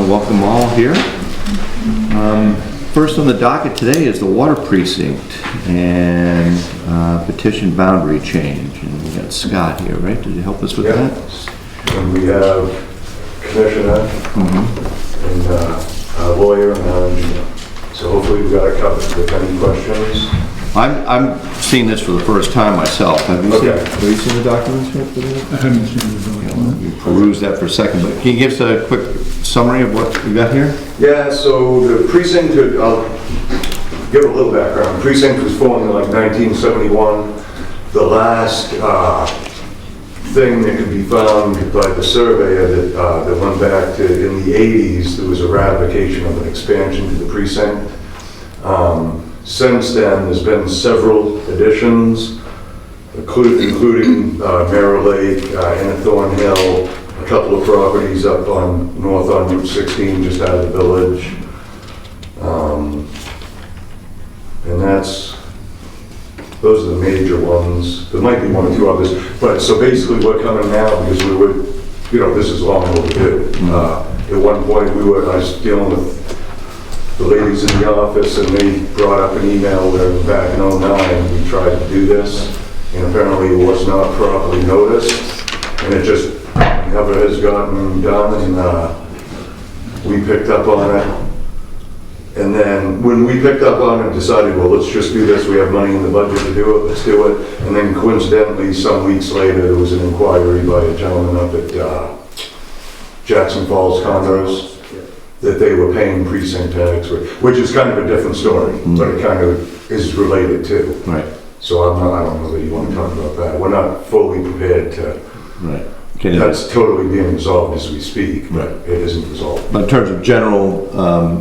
Welcome all here. First on the docket today is the water precinct and petition boundary change. And we got Scott here, right? Did you help us with that? And we have Commissioner and a lawyer and our engineer. So hopefully we got it covered. With any questions? I'm seeing this for the first time myself. Have you seen the documents yet? I haven't seen the document. You peruse that for a second, but can you give us a quick summary of what we got here? Yeah, so the precinct, I'll give a little background. The precinct was formed in like 1971. The last thing that could be found by the surveyor that went back to in the 80s, there was a ratification of an expansion to the precinct. Since then, there's been several additions, including Merrill Lake, Thorn Hill, a couple of properties up north on Route 16, just out of the village. And those are the major ones. There might be one or two others, but so basically we're coming now because this is long overdue. At one point I was dealing with the ladies in the office and they brought up an email where back in '09 we tried to do this and apparently it was not properly noticed and it just never has gotten done and we picked up on it. And then when we picked up on it, decided, well, let's just do this. We have money in the budget to do it. Let's do it. And then coincidentally, some weeks later, there was an inquiry by a gentleman up at Jackson Falls Condos that they were paying precinct tax, which is kind of a different story, but it kind of is related too. Right. So I don't know that you want to talk about that. We're not fully prepared to. Right. That's totally being resolved as we speak, but Right. it isn't resolved. But in terms of general,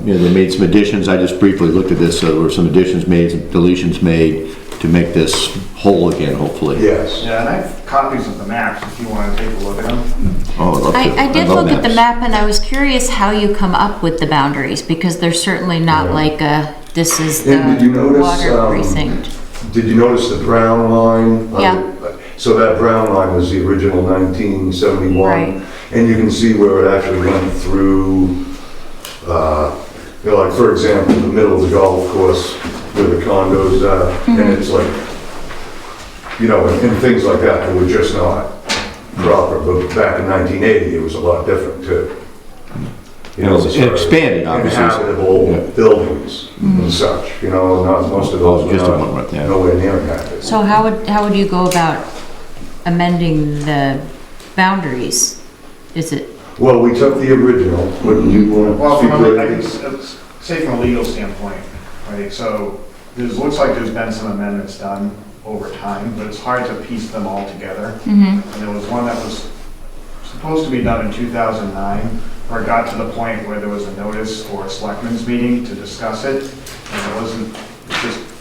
they made some additions. I just briefly looked at this. So there were some additions made, some deletions made to make this whole again, hopefully. Yes. Yeah, and I have copies of the maps if you want to take a look at them. Oh, I'd love to. I did love look at the maps. map and I was curious how you come up with the boundaries because they're certainly not like this is And did you the notice, water precinct. Did you notice the brown line? Yeah. So that brown line was the original 1971. Right. And you can see where it actually went through, like for example, the middle of the golf course where the condos are, and it's like, and things like that that were just not proper. But back in 1980, it was a lot different too. It was expanded, obviously. Inhabitable buildings and such, not most of those were Just not, one right there. nowhere near inhabited. So how would you go about amending the boundaries? Is it, Well, we took the original, wouldn't you want Well, to speak to I can it? say from a legal standpoint, right, so looks like there's been some amendments done over time, but it's hard to piece them all together. And there was one that was supposed to be done in 2009, where it got to the point where there was a notice for a selectmen's meeting to discuss it, and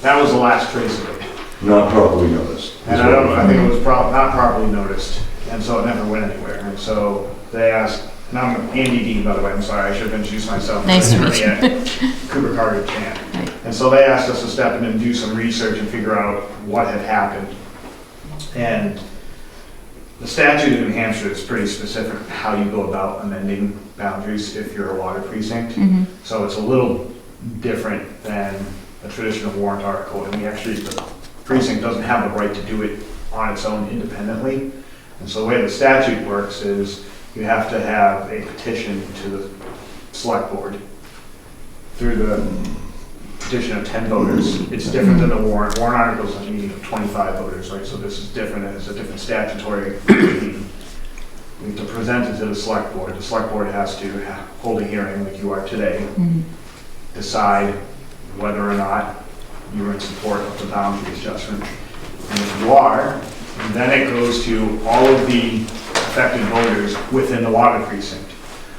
that was the last trace of it. Not properly noticed. And I think it was not properly noticed, and so it never went anywhere. And so they asked, and I'm Andy Dean, by the way, I'm sorry, I should have introduced myself. Nice to meet you. Cooper Carter Chan. Right. And so they asked us to step in and do some research and figure out what had happened. And the statute in New Hampshire is pretty specific how you go about amending boundaries if you're a water precinct. So it's a little different than a traditional warrant article, and the precinct doesn't have the right to do it on its own independently. And so the way the statute works is you have to have a petition to the select board through the petition of 10 voters. It's different than the warrant. Warrant articles are a meeting of 25 voters, right? So this is different, and it's a different statutory regime. We have to present it to the select board. The select board has to hold a hearing like you are today, decide whether or not you're in support of the boundary adjustment. And if you are, then it goes to all of the affected voters within the water precinct.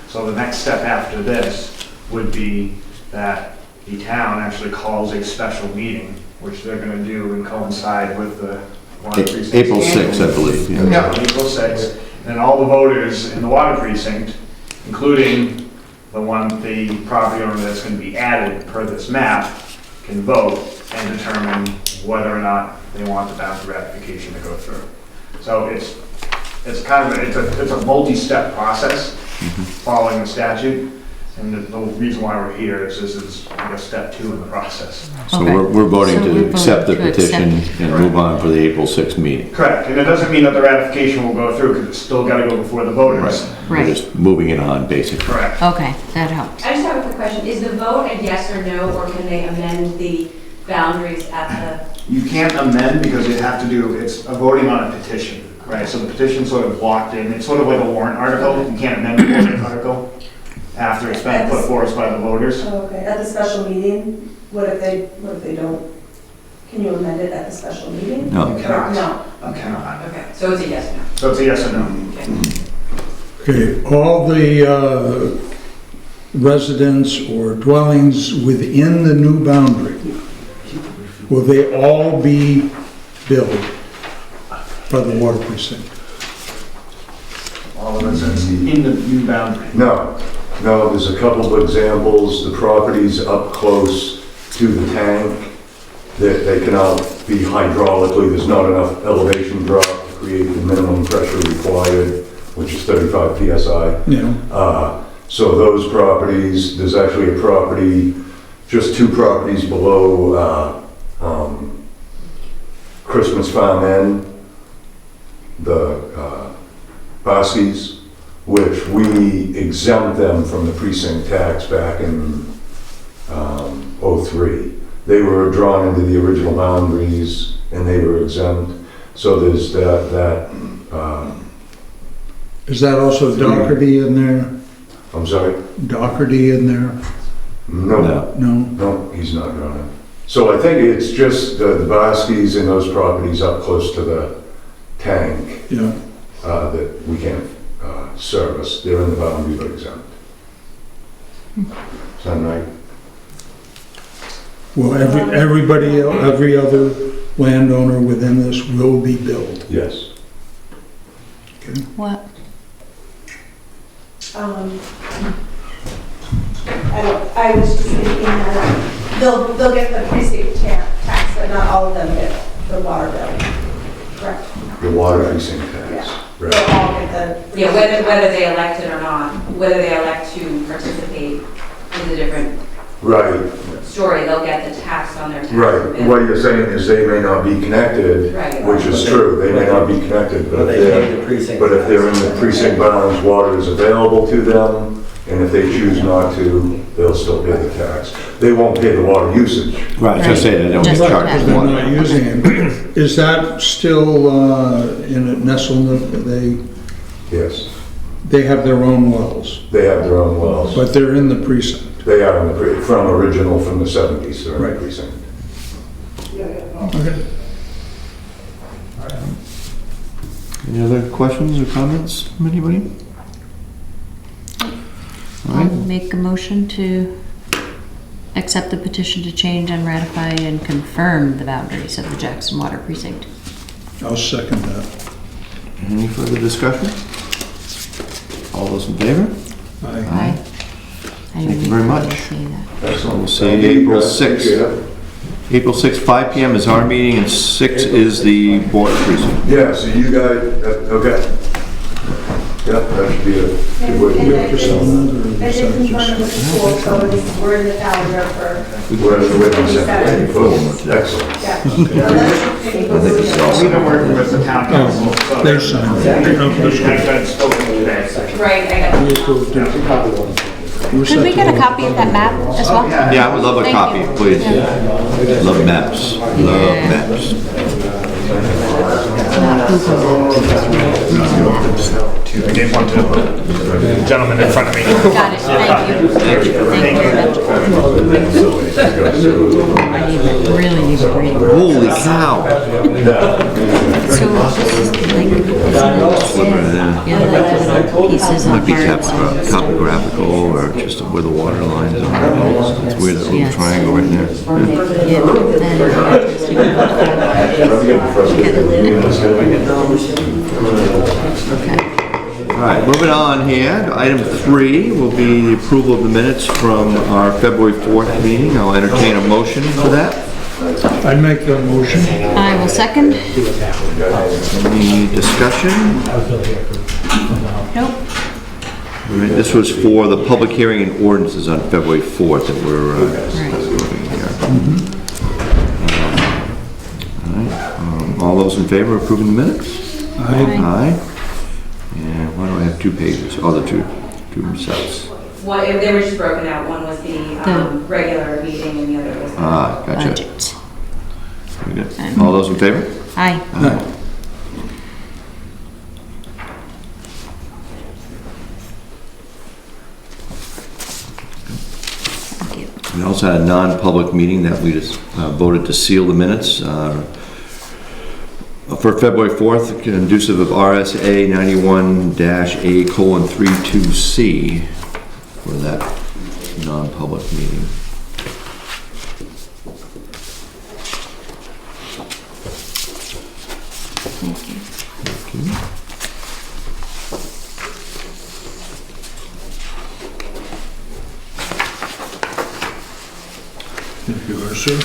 So the next step after this would be that the town actually calls a special meeting, which they're going to do and coincide with the water precinct. April 6th, I believe. Yeah, April 6th. And all the voters in the water precinct, including the property owner that's going to be added per this map, can vote and determine whether or not they want the boundary ratification to go through. So it's kind of it's a multi-step process following the statute. And the reason why we're here is this is, I guess, step 2 in the process. So Okay. we're voting So to we're accept the voting to petition accept. and move on for the April 6th meeting. Correct, and it doesn't mean that the ratification will go through, because it's still gotta go before the voters. We're Right. just moving it on, basically. Correct. Okay, that helps. I just have a quick question. Is the vote a yes or no, or can they amend the boundaries at You can't amend because you have to do, it's a voting on a petition, right? So the petition's sort of locked in, it's sort of like a warrant article, you can't amend the warrant article after it's been put forth by the voters. Oh, okay, at the special meeting, what if they don't? Can you amend it at the special meeting? You No, cannot. No. You cannot. the, okay, so it's a yes or no? So it's a yes or no. Okay. Okay, all the residents or dwellings within the new boundary, will they all be billed by the water precinct? All of us that's in the new boundary. No, there's a couple of examples, the properties up close to the tank, that they cannot be hydraulically, there's not enough elevation drop to create the minimum pressure required, which is 35 PSI. Yeah, So those properties, there's actually a property, just 2 properties below Christmas Farm Inn, the Boskies, which we exempt them from the precinct tax back in '03. They were drawn into the original boundaries and they were exempt. So there's that is that also Doherty in there? I'm sorry? Doherty in there? No, no. No? no, he's not gonna. So I think it's just the Boskies and those properties up close to the tank Yeah, that we can't service. They're in the boundary but exempt. Sound right? well, everybody, every other landowner within this will be billed. Yes. Okay. What? I was just thinking that they'll get the precinct tax, but not all of them get the water bill. Correct? The water precinct tax. Yeah. Right. They'll all get the. Yeah, whether they elect it or not, whether they elect to participate is a different Right, story. They'll get the tax on their tax right. bill. What you're saying is they may not be connected, Right. which is true. They may not be connected, but if they're in the precinct bounds, water is available to them. And if they choose not to, they'll still pay the tax. They won't pay the water usage. Right, I was gonna say, they don't get Just charged that. for They're water. not using it. Is that still in a nestle, Yes, they have their own wells, they have their own wells. but they're in the precinct? They are in the, from original, from the 70s, they're in Right. the precinct. Okay. Any other questions or comments from anybody? All I'll right, make a motion to accept the petition to change and ratify and confirm the boundaries of the Jackson Water Precinct. I'll second that. any further discussion? All those in favor? Aye. Aye. Thank you very much. Say that. Excellent. We'll see you April 6th. April 6th, 5 PM is our meeting, and 6 is the water precinct. Yeah, so you guys, okay. Yeah, that should be a good way to We do have to it. sell that, or I is did that confirm just- with the school, so we're in the calendar for, We're in the witness center. Excellent. yeah. I think it's all- We've been working with the town council, so. They signed it. I've been spoken today. Right, I got We approved it. Could we get a copy of that map as well? Yeah, I would love a Thank copy, you. please. Yeah. Love maps, love Yeah. maps. I gave one to the gentleman in front of me. Got it, thank you. Thank you very much. Really need to read. Holy cow! So this is like, yeah, the pieces Might of be parts. topographical or just where the water lines are. It's weird, that little Yes. triangle right there. Yeah, okay. All right, moving on here. Item 3 will be the approval of the minutes from our February 4th meeting. I'll entertain a motion for that. I make that motion. I will second. Any discussion? Nope. All right, this was for the public hearing and ordinances on February 4th that we're looking here. All right, all those in favor of approving the minutes? Aye. And why do I have 2 pages? Oh, the two sets. One, they were just broken out. One was the regular meeting and the other was the Gotcha. Budget. Very good. All those in favor? Aye. Aye. Thank you. We also had a non-public meeting that we just voted to seal the minutes for February 4th, conducive of RSA 91-A:32C for that non-public meeting. Thank you. Thank you, sir.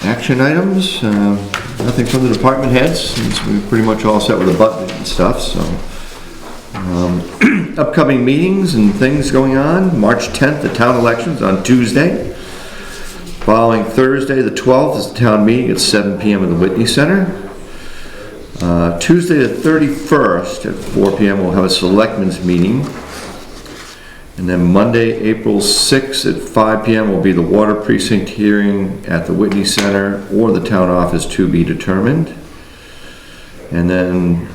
Action items, nothing from the department heads, since we're pretty much all set with the budget and stuff, so. Upcoming meetings and things going on. March 10th, the town elections on Tuesday. Following Thursday, the 12th, is the town meeting at 7 p.m. in the Whitney Center. Tuesday, the 31st, at 4 p.m., we'll have a selectmen's meeting. And then Monday, April 6th at 5 p.m. will be the water precinct hearing at the Whitney Center or the town office to be determined. And then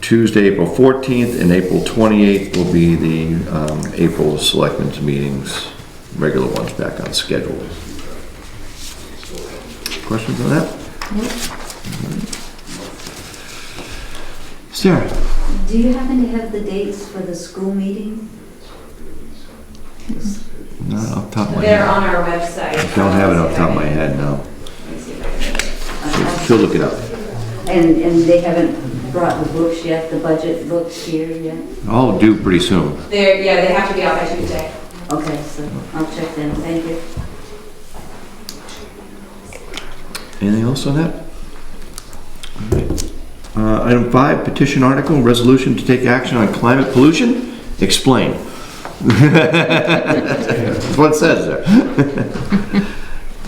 Tuesday, April 14th and April 28th will be the April selectmen's meetings, regular ones back on schedule. Questions on that? Sarah? Do you happen to have the dates for the school meeting? Not off the top of my They're head. on our website. I don't have it off the top of my head, no. Let me see if I can- She'll look it up. And they haven't brought the books yet, the budget books here yet? I'll do pretty soon. Yeah, they have to be out by Tuesday. Okay, so I'll check them, thank you. Anything else on that? All right. Item 5, petition article, resolution to take action on climate pollution. Explain. That's what it says there.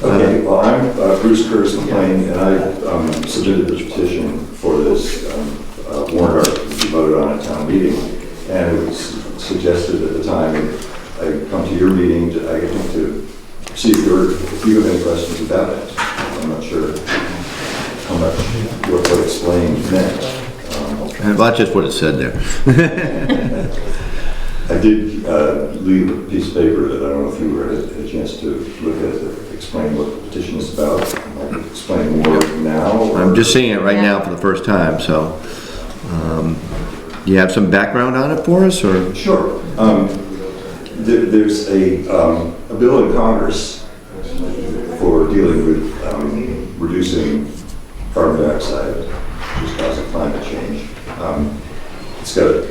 Okay, well, I'm Bruce Curtis McLean, and I submitted the petition for this warrant article to be voted on at town meeting. And it was suggested at the time, I come to your meeting, I get to see if you have any questions about it. I'm not sure how much what explained meant. And not just what it said there. I did leave a piece of paper that I don't know if you had a chance to look at to explain what the petition is about. I can explain more now. I'm just seeing it right now for the first time, so. Do you have some background on it for us, or? Sure. There's a bill in Congress for dealing with reducing carbon dioxide, which is causing climate change. It's got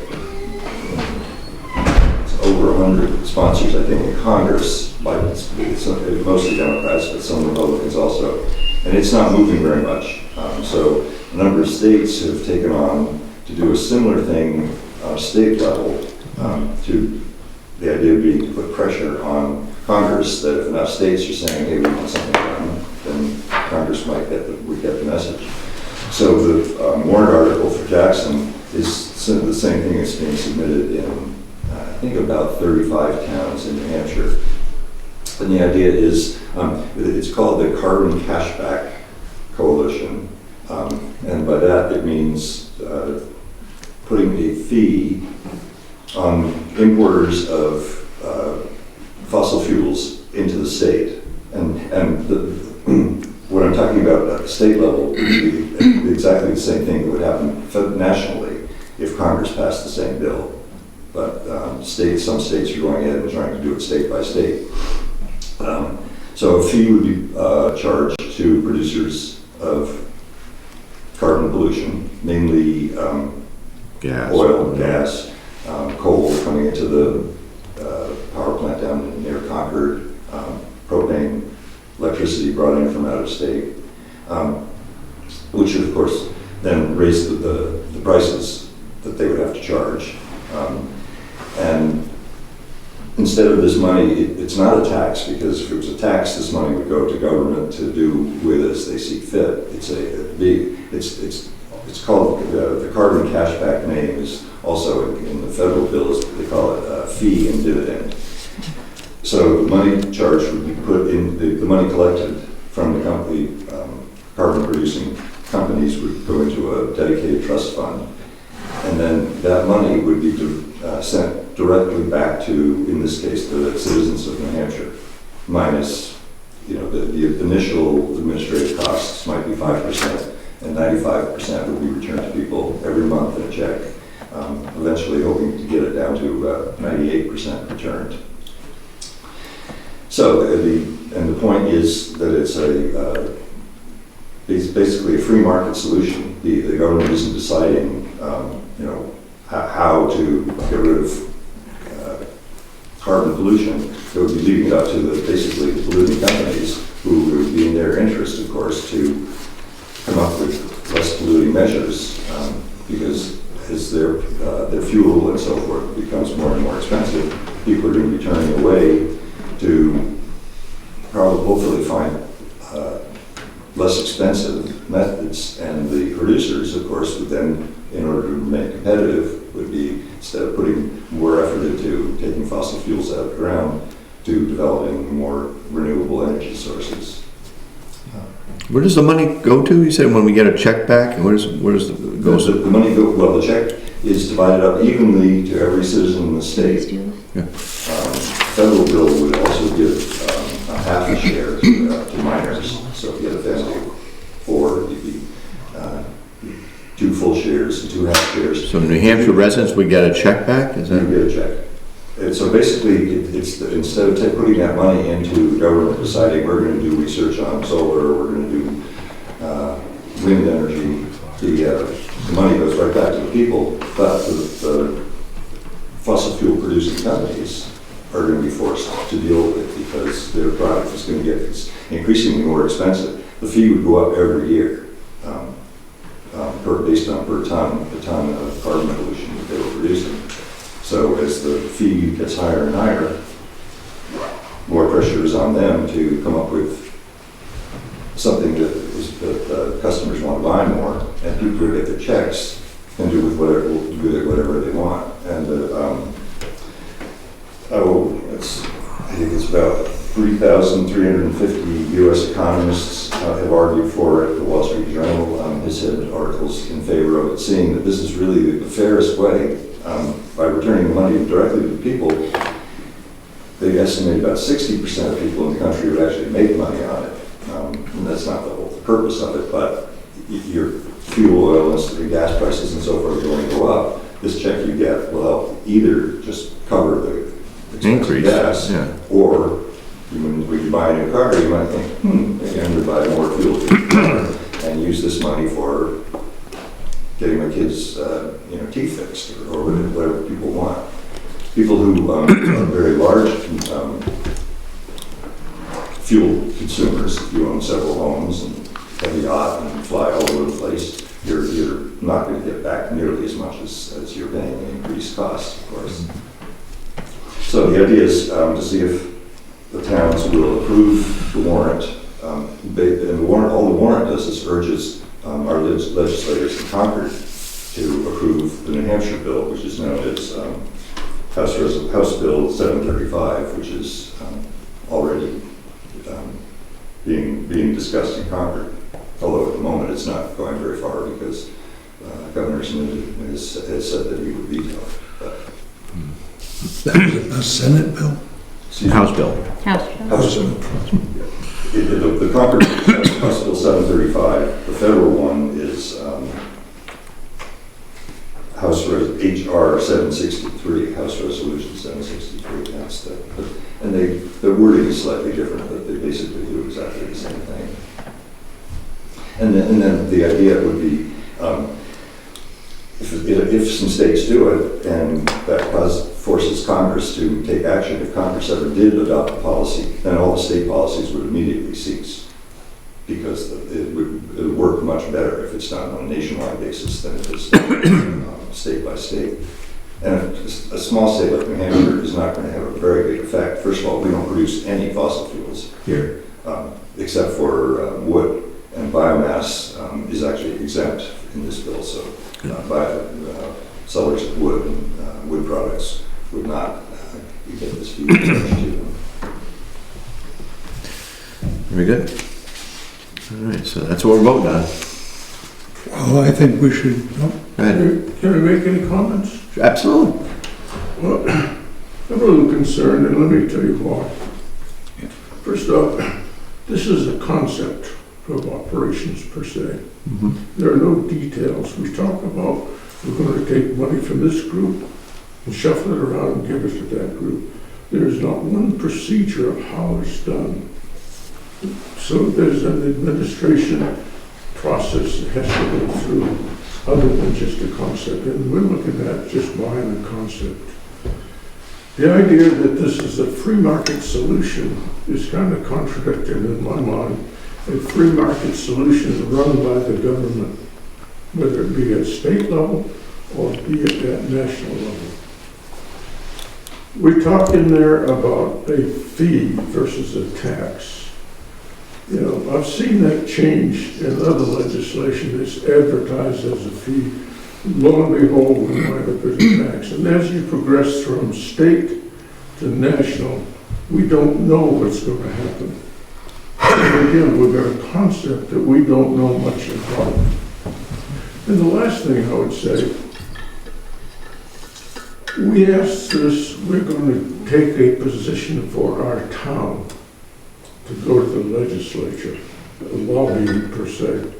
over 100 sponsors, I think, in Congress. It's mostly Democrats, but some Republicans also. And it's not moving very much. So a number of states have taken on to do a similar thing state level. To the idea would be to put pressure on Congress that if enough states are saying, hey, we want something done, then Congress would get the message. So the warrant article for Jackson is the same thing that's being submitted in, I think, about 35 towns in New Hampshire. And the idea is, it's called the Carbon Cashback Coalition. And by that it means putting a fee on importers of fossil fuels into the state. And what I'm talking about at the state level would be exactly the same thing that would happen nationally if Congress passed the same bill. But some states are going ahead and trying to do it state by state. So a fee would be charged to producers of carbon pollution, mainly Gas. oil, gas, coal coming into the power plant down near Concord, propane, electricity brought in from out of state, which of course then raise the prices that they would have to charge. And instead of this money, it's not a tax, because if it was a tax, this money would go to government to do with as they see fit. It's called, the carbon cashback name is also in the federal bill, they call it fee and dividend. So the money charged would be put in, the money collected from the company, carbon producing companies would go into a dedicated trust fund. And then that money would be sent directly back to, in this case, the citizens of New Hampshire, minus, the initial administrative costs might be 5%, and 95% would be returned to people every month in a check, eventually hoping to get it down to 98% returned. So, the point is that it's basically a free market solution. The government isn't deciding, how to get rid of carbon pollution. It would be leaving it up to basically the polluting companies, who would be in their interest, of course, to come up with less polluting measures, because as their fuel and so forth becomes more and more expensive, people are going to be turning away to probably hopefully find less expensive methods, and the producers, of course, would then, in order to remain competitive, would be, instead of putting more effort into taking fossil fuels out of the ground, to developing more renewable energy sources. Where does the money go to? You said when we get a check back, and where does it go? The money well, the check is divided up evenly to every citizen in the state. Federal bill would also give a half a share to minors. So if you had a family of 4, you'd be 2 full shares and 2 half shares. So New Hampshire residents would get a check back? Is that? You get a check. And so basically, instead of putting that money into the government deciding we're going to do research on solar, we're going to do wind energy, the money goes right back to the people, but the fossil fuel producing companies are going to be forced to deal with it, because their product is going to get increasingly more expensive. The fee would go up every year, based on the ton of carbon pollution that they were producing. So as the fee gets higher and higher, more pressure is on them to come up with something that customers want to buy more, and people who get their checks can do with whatever they want. And I think it's about 3,350 U.S. economists have argued for it. The Wall Street Journal has had articles in favor of it, saying that this is really the fairest way. By returning the money directly to the people, they estimate about 60% of people in the country would actually make money on it. And that's not the whole purpose of it, but your fuel oil and gas prices and so forth are going to go up. This check you get will help either just cover the Increase, gas, yeah. or when you buy a new car, you might think, maybe I'm going to buy more fuel for the car and use this money for getting my kids' teeth fixed, or whatever people want. People who are very large fuel consumers, if you own several homes and have a yacht and fly all over the place, you're not going to get back nearly as much as you're paying in increased costs, of course. So the idea is to see if the towns will approve the warrant. And all the warrant does is urges our legislators in Concord to approve the New Hampshire bill, which is known as House Bill 735, which is already being discussed in Concord. Although at the moment it's not going very far, because Governor Snood has said that he would veto it. A Senate bill? House bill. House bill. The Concord House Bill 735, the federal one is HR 763, House Resolution 763. That's and the wording is slightly different, but they basically do exactly the same thing. And then the idea would be, if some states do it, and that forces Congress to take action, if Congress ever did adopt a policy, then all the state policies would immediately cease, because it would work much better if it's done on a nationwide basis than if it's state by state. And a small state like New Hampshire is not going to have a very big effect. First of all, we don't produce any fossil fuels here, except for wood, and biomass is actually exempt in this bill. So sellers of wood and wood products would not get this fee charged to them. Very good. All right, so that's what we're voting on. Well, I think we should, Go ahead. Can I make any comments? Absolutely. Well, I'm a little concerned, and let me tell you why. First off, this is a concept of operations per se. There are no details. We talk about we're going to take money from this group and shuffle it around and give it to that group. There is not one procedure of how it's done. So there's an administration process that has to go through other than just a concept. And we're looking at just buying a concept. The idea that this is a free market solution is kind of contradicted in my mind. A free market solution run by the government, whether it be at state level or be it at national level. We talked in there about a fee versus a tax. You know, I've seen that change in other legislation. It's advertised as a fee. Lo and behold, we wind up as a tax. And as you progress from state to national, we don't know what's going to happen. And again, we've got a concept that we don't know much about. And the last thing I would say, we asked this, we're going to take a position for our town to go to the legislature, lobbying per se.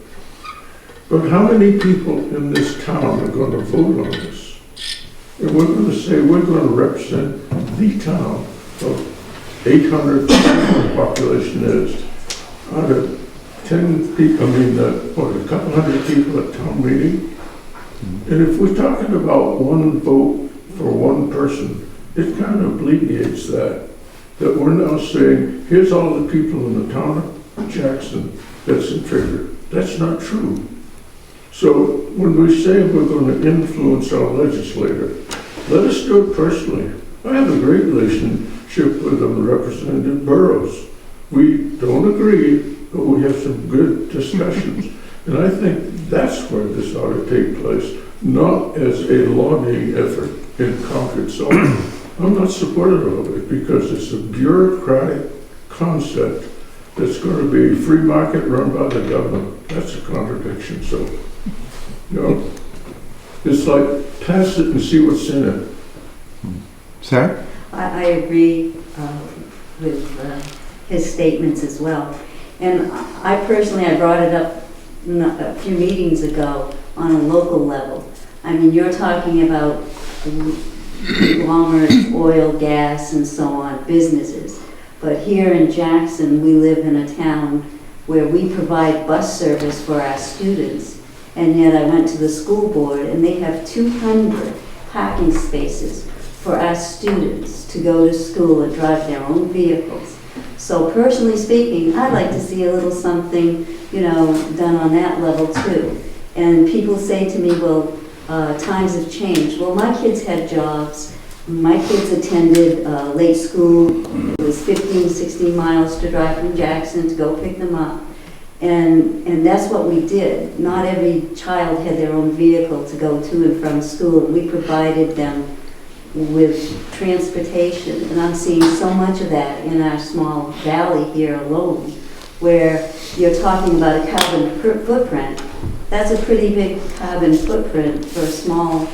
But how many people in this town are going to vote on this? And we're going to say we're going to represent the town of 800 people the population is. Out of 10 people, a couple hundred people at town meeting. And if we're talking about one vote for one person, it kind of obligates that we're now saying, here's all the people in the town of Jackson that's in favor. That's not true. So when we say we're going to influence our legislator, let us do it personally. I have a great relationship with Representative Burrows. We don't agree, but we have some good discussions. And I think that's where this ought to take place, not as a lobbying effort in Concord. So I'm not supportive of it because it's a bureaucratic concept that's going to be free market run by the government. That's a contradiction. So, you know, it's like pass it and see what's in it. Sarah? I agree with his statements as well. And I brought it up a few meetings ago on a local level. I mean, you're talking about conglomerates, oil, gas, and so on, businesses. But here in Jackson, we live in a town where we provide bus service for our students. And yet I went to the school board and they have 200 parking spaces for our students to go to school and drive their own vehicles. So personally speaking, I'd like to see a little something, you know, done on that level too. And people say to me, well, times have changed. Well, my kids had jobs. My kids attended late school. It was 15, 16 miles to drive from Jackson to go pick them up. And that's what we did. Not every child had their own vehicle to go to and from school. We provided them with transportation. And I'm seeing so much of that in our small valley here alone, where you're talking about a carbon footprint. That's a pretty big carbon footprint for a small,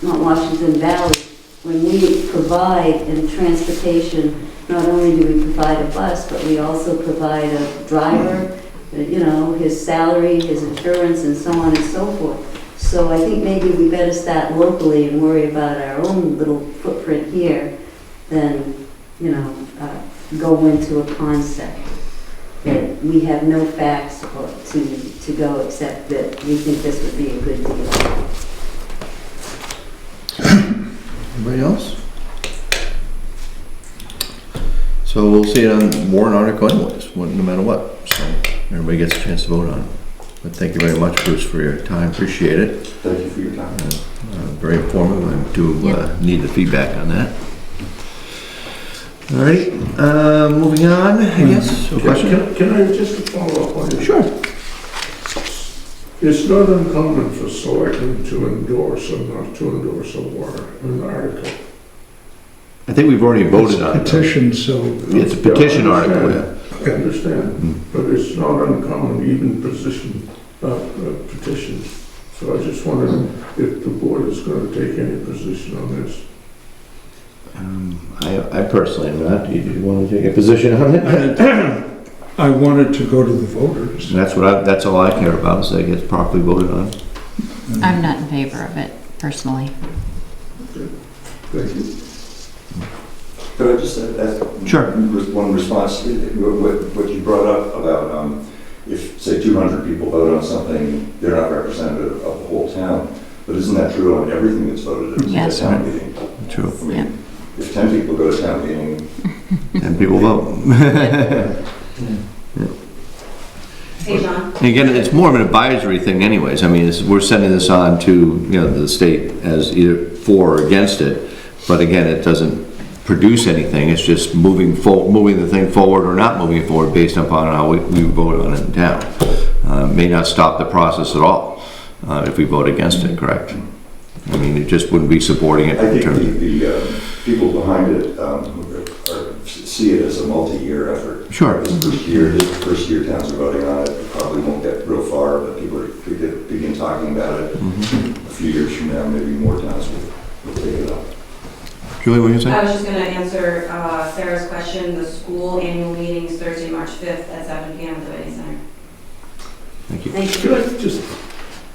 not Washington Valley. When we provide in transportation, not only do we provide a bus, but we also provide a driver, you know, his salary, his insurance, and so on and so forth. So I think maybe we better start locally and worry about our own little footprint here than, you know, go into a concept that we have no facts to go except that we think this would be a good deal. Anybody else? So we'll see it on warrant article anyways, no matter what, so. everybody gets a chance to vote on. But thank you very much, Bruce, for your time. Appreciate it. Thank you for your time. Very informative. I do Yeah. need the feedback on that. All right, moving on, I guess. A question? Can I just follow up on you? Sure. It's not uncommon for selectmen to endorse or not to endorse an article. I think we've already voted on it. Petition, so. It's a petition Yeah, I article, understand. yeah. I understand, but it's not uncommon, even petitions. So I just wondered if the board is going to take any position on this. I personally am not. Do you want to take a position on it? I wanted to go to the voters. That's all I care about, is that it gets properly voted on. I'm not in favor of it, personally. Thank you. Could I just ask? Sure. One response, what you brought up about, if, say, 200 people vote on something, they're not representative of the whole town. But isn't that true on everything that's voted at Yes. a town meeting? True. I mean, if 10 people go to town meeting, And people vote. Hey, John. And again, it's more of an advisory thing anyways. I mean, we're sending this on to, the state as either for or against it. But again, it doesn't produce anything. It's just moving the thing forward or not moving it forward based upon how we vote on it in town. May not stop the process at all if we vote against it, correct? I mean, it just wouldn't be supporting it. I in think terms of- the people behind it see it as a multi-year effort. Sure. This first year towns are voting on it, it probably won't get real far, but people begin talking about it. A few years from now, maybe more towns will take it up. Julie, what are you I saying? was just going to answer Sarah's question. The school annual meeting is Thursday, March 5th at 7 p.m. at the Whitney Center. Thank you. Thank Can you. I just,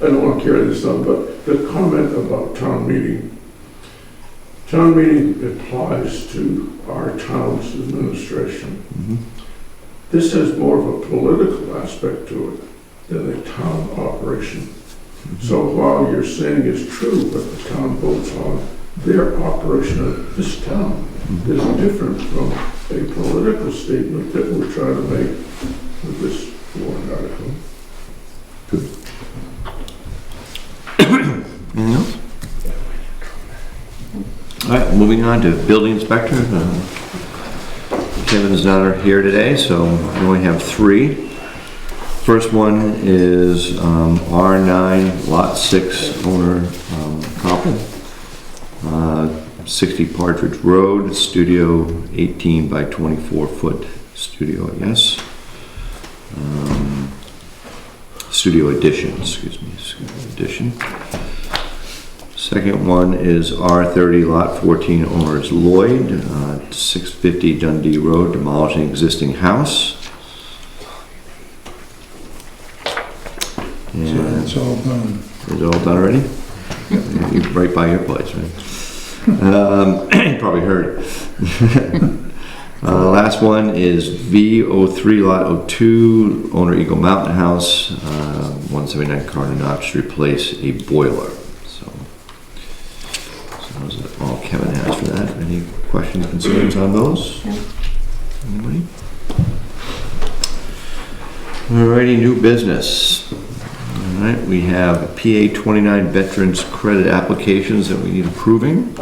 I don't want to carry this on, but the comment about town meeting applies to our town's administration. Mhm. This has more of a political aspect to it than a town operation. So while you're saying it's true, but the town votes on their operation of this town is different from a political statement that we're trying to make with this warrant article. Anything else? All right, moving on to building inspector. Kevin's not here today, so we only have 3. First one is R9, Lot 6, owner Coppel, 60 Partridge Road, studio 18 by 24 foot studio, I guess. Studio addition, excuse me, studio addition. Second one is R30, Lot 14, owner is Lloyd, 650 Dundee Road, demolishing existing house. So And it's all done. is it all done already? You're right by your place, right? You probably heard. Last one is V03, Lot 02, owner Eagle Mountain House, 179 Carter Notch, to replace a boiler. So those are all Kevin has for that. Any questions, concerns on those? No. Anybody? Alrighty, new business. Alright, we have PA 29 Veterans Credit applications that we need approving.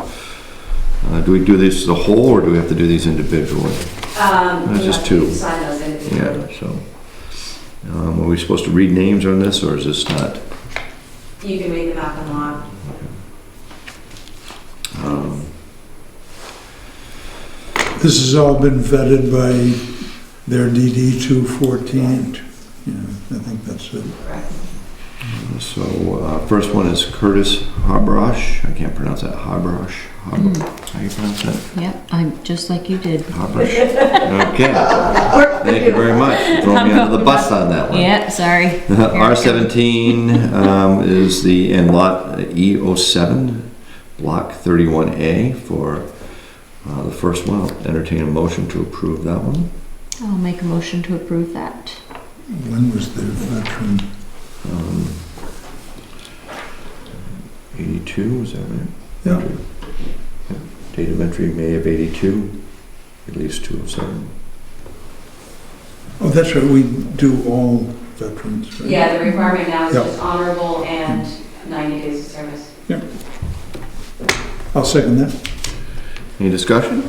Do we do this as a whole, or do we have to do these individually? That's just 2. Sign those individually. Yeah, so. Are we supposed to read names on this, or is this not? You can read them out and log. This has all been vetted by their DD 214. Yeah, I think that's it. Correct. So, first one is Curtis Habrash. I can't pronounce that. Habrash. How do you pronounce that? Yep, I'm just like you did. Habrash. Okay. Thank you very much for throwing me under the bus on that one. Yeah, sorry. R17 is the in lot E07, block 31A for the first one. I'll entertain a motion to approve that one. I'll make a motion to approve that. When was the veteran? 82, is that right? Yeah. Date of entry, May of 82, release 207. Oh, that's right, we do all veterans, right? Yeah, the requirement now is Yep. just honorable and 90 days of service. I'll second that. Any discussion?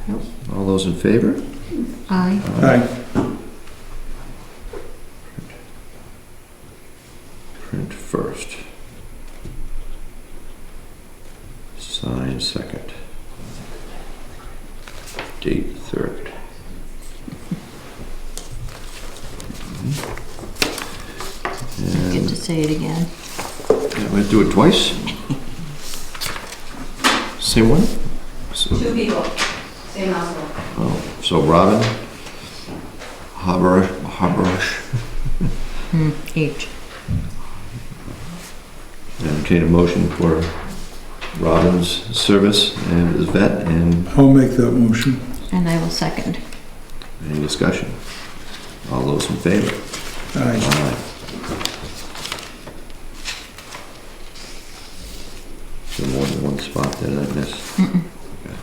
Nope. All those in favor? Aye. Aye. Print first. Sign second. Date third. Get And to say it again. yeah, we have to do it twice? Same one? So, 2 people, same household. oh, so Robin, Habarash, H. entertain a motion for Robin's service and as vet, and I'll make that motion. And I will second. any discussion? All those in favor? Aye. Aye. So more than one spot there that I missed. Okay.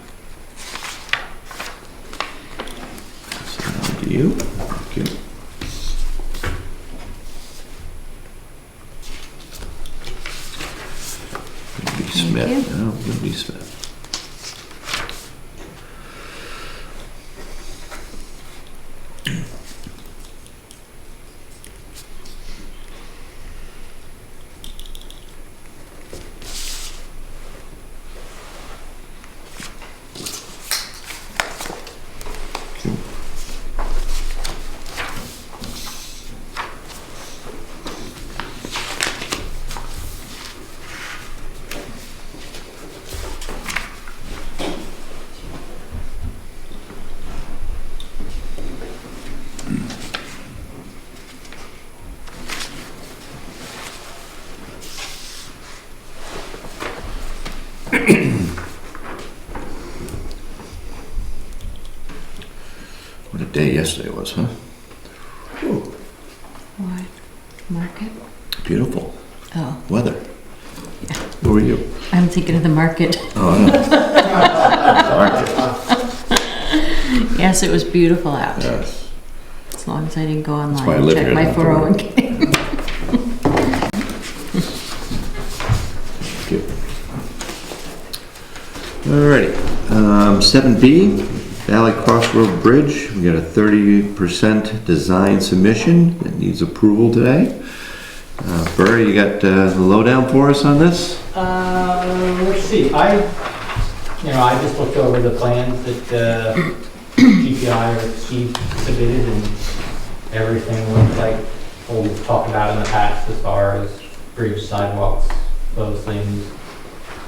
So now to you. Okay. Would be Smith. you. No, would be Smith. What a day yesterday was, huh? Why? Market? Beautiful Oh, weather. Where were you? I'm thinking of the market. Oh, no. Yes, it was beautiful out. Yes. As long as I didn't go online why I and live check here, my not the 401k. Good. Alrighty, 7B, Valley Crossroad Bridge. We got a 30% design submission that needs approval today. Burr, you got the lowdown for us on this? Let's see, I just looked over the plans that GPI or Steve submitted, and everything looked like what we've talked about in the past as far as bridge, sidewalks, those things.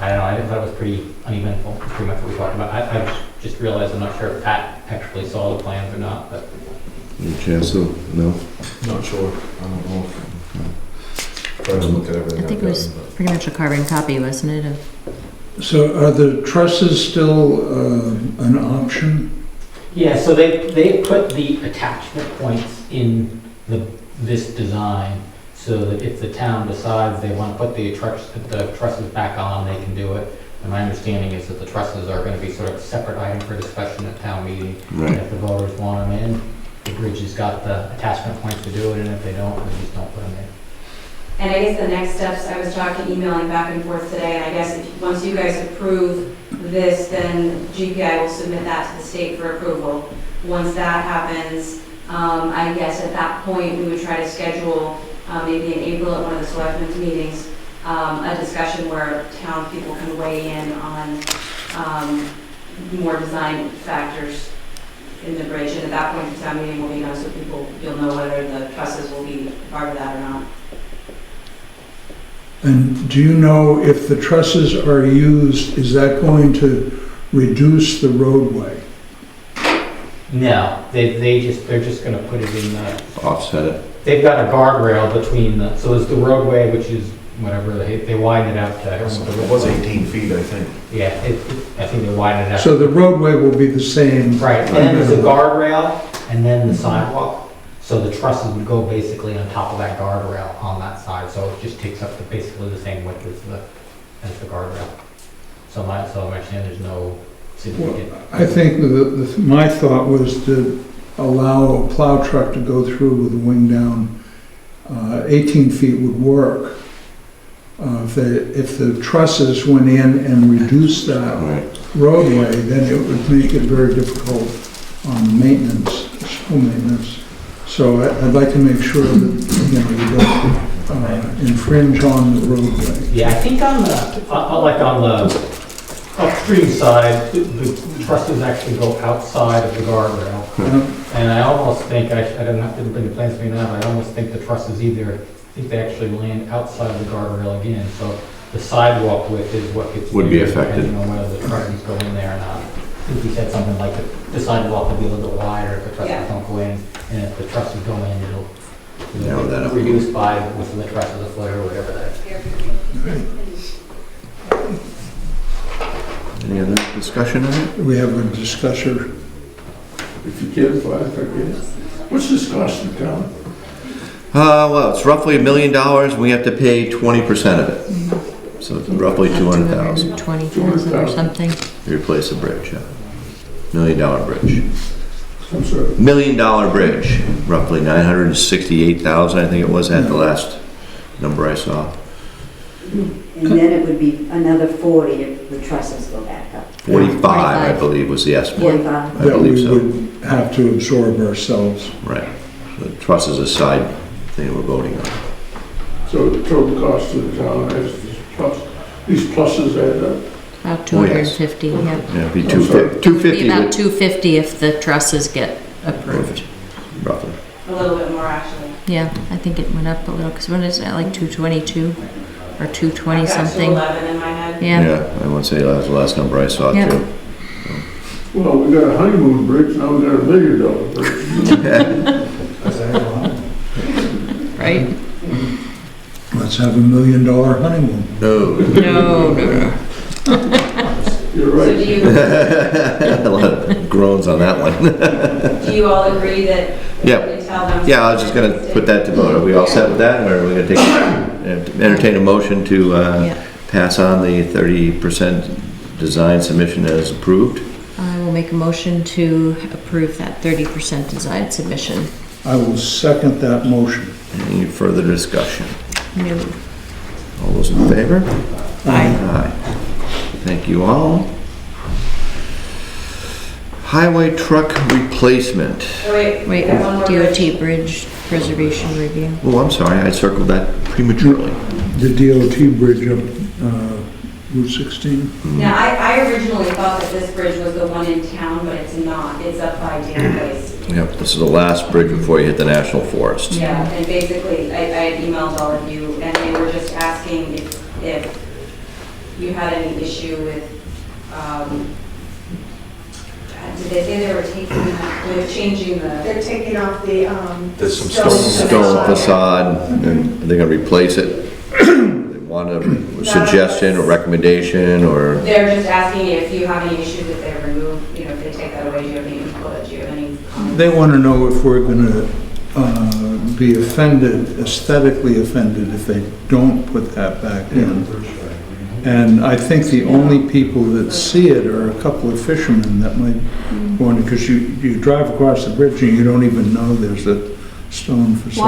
I don't know, I thought it was pretty uneventful, pretty much what we talked about. I just realized I'm not sure if Pat actually saw the plans or not, but Any chance to, no? Not sure, I don't know. Trying to look at everything. I think I've it was gotten, but- pretty much a carbon copy, wasn't it? So are the trusses still an option? yeah, so they put the attachment points in this design so that if the town decides they want to put the trusses back on, they can do it. And my understanding is that the trusses are going to be sort of a separate item for discussion at town meeting. Right. And if the voters want them in, the bridge has got the attachment points to do it, and if they don't, they just don't put them in. And I guess the next steps, I was emailing back and forth today, and I guess once you guys approve this, then GPI will submit that to the state for approval. Once that happens, I guess at that point, we would try to schedule, maybe in April at one of the selectmen's meetings, a discussion where town people can weigh in on more design factors in the bridge. And at that point, the town meeting will be done, so you'll know whether the trusses will be part of that or not. And do you know if the trusses are used, is that going to reduce the roadway? No, they're just going to put it in the, Offset it. they've got a guardrail between the, so there's the roadway, which is whatever, they widen it out to, I don't remember. It was 18 feet, I think. Yeah, I think they widen it out. So the roadway will be the same? Right, and then there's a guardrail, and then the sidewalk. So the trusses would go basically on top of that guardrail on that side, so it just takes up basically the same width as the guardrail. So I'm saying there's no significant. I think my thought was to allow a plow truck to go through with the wing down, 18 feet would work. If the trusses went in and reduced that Right. roadway, then it would make it very difficult on maintenance, school maintenance. So I'd like to make sure that, you know, we don't infringe on the roadway. Yeah, I think on the upstream side, the trusses actually go outside of the guardrail. And I almost think, I don't have to bring the plans to me now, but I almost think the trusses I think they actually land outside of the guardrail again. So the sidewalk width is what gets. Would be bigger, affected. depending on whether the trusses go in there or not. I think he said something like the sidewalk would be a little bit wider if the trusses Yeah. don't go in, and if the trusses go in, it'll Narrow that up. reduce by within the trusses a foot or whatever that. Any other discussion on it? We have a discussion. If you get 5, I guess. What's this cost the town? Well, it's roughly $1 million, and we have to pay 20% of it. So it's roughly 200,000 $220,000 or something. to replace the bridge, yeah. $1 million bridge. Some sort of, $1 million bridge, roughly 968,000, I think it was at the last number I saw. And then it would be another 40 if the trusses go back up. 45, I believe, was the estimate. 45. I That believe we so. would have to absorb ourselves. Right. The truss is a side thing we're voting on. so the total cost to the town is these pluses add up. About Oh, yes. 250, yeah. Yeah, it'd be I'm sorry. 250, It'd be 250 about with- 250 if the trusses get approved. roughly. A little bit more, actually. Yeah, I think it went up a little, because what is it, like 222 or 220 I've got something? 211 in my head. Yeah, Yeah, I would say that was the last number I saw Yeah. too. Well, we got a honeymoon bridge, now we got $1 million bridge. right? Let's have $1 million honeymoon. No. No, no. You're So right. do you, A lot of groans on that one. do you all agree that we Yeah. can tell them? Yeah, I was just gonna put that to vote. Are we all set with that, or are we gonna entertain a motion to Yeah. pass on the 30% design submission as approved? I will make a motion to approve that 30% design submission. I will second that motion. Any further discussion? No. All those in favor? Aye. Aye. Thank you all. Highway truck replacement. Oh, wait, Wait, I got one more question. DOT bridge preservation review. Oh, I'm sorry, I circled that prematurely. The DOT bridge up Route 16. Now, I originally thought that this bridge was the one in town, but it's not. It's up by Dan Place. Yep, this is the last bridge before you hit the national forest. Yeah, and basically, I had emailed all of you, and they were just asking if you had any issue with, did they say they were changing the, They're taking off the, There's some Stone facade, and they're gonna replace it. They want a suggestion or recommendation, or, they're just asking if you have any issues if they remove, you know, if they take that away, do you have any input, do you have any comments? They want to know if we're going to be offended, aesthetically offended, if they don't put that back in. And I think the only people that see it are a couple of fishermen that might want to, because you drive across the bridge and you don't even know there's a stone facade.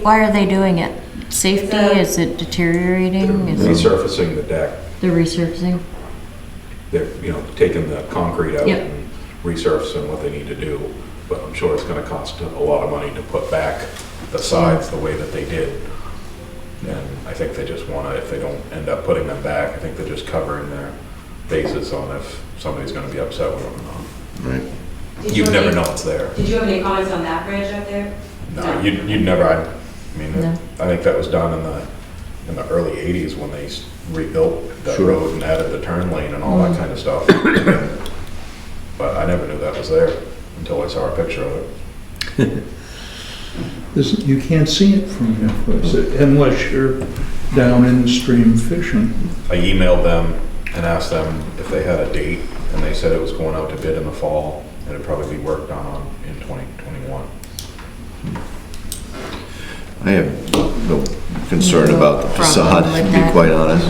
Why are they doing it? Safety? Is it deteriorating? Is it Resurfacing the deck, the resurfacing? they're, taking the concrete out Yep. and resurfacing what they need to do. But I'm sure it's gonna cost a lot of money to put back the sides the way that they did. And I think they just wanna, if they don't end up putting them back, I think they're just covering their bases on if somebody's gonna be upset with them or not. right? Did you You'd have never any- know it's there. Did you have any comments on that bridge up there? No, No. you'd never, I mean, No. I think that was done in the early 80s when they rebuilt that Sure. road and added the turn lane and all that kind of stuff. But I never knew that was there until I saw a picture of it. You can't see it from your place unless you're down in the stream fishing. I emailed them and asked them if they had a date, and they said it was going out to bid in the fall, and it'd probably be worked on in 2021. I have no concern about the Problem facade, with to be that. quite honest.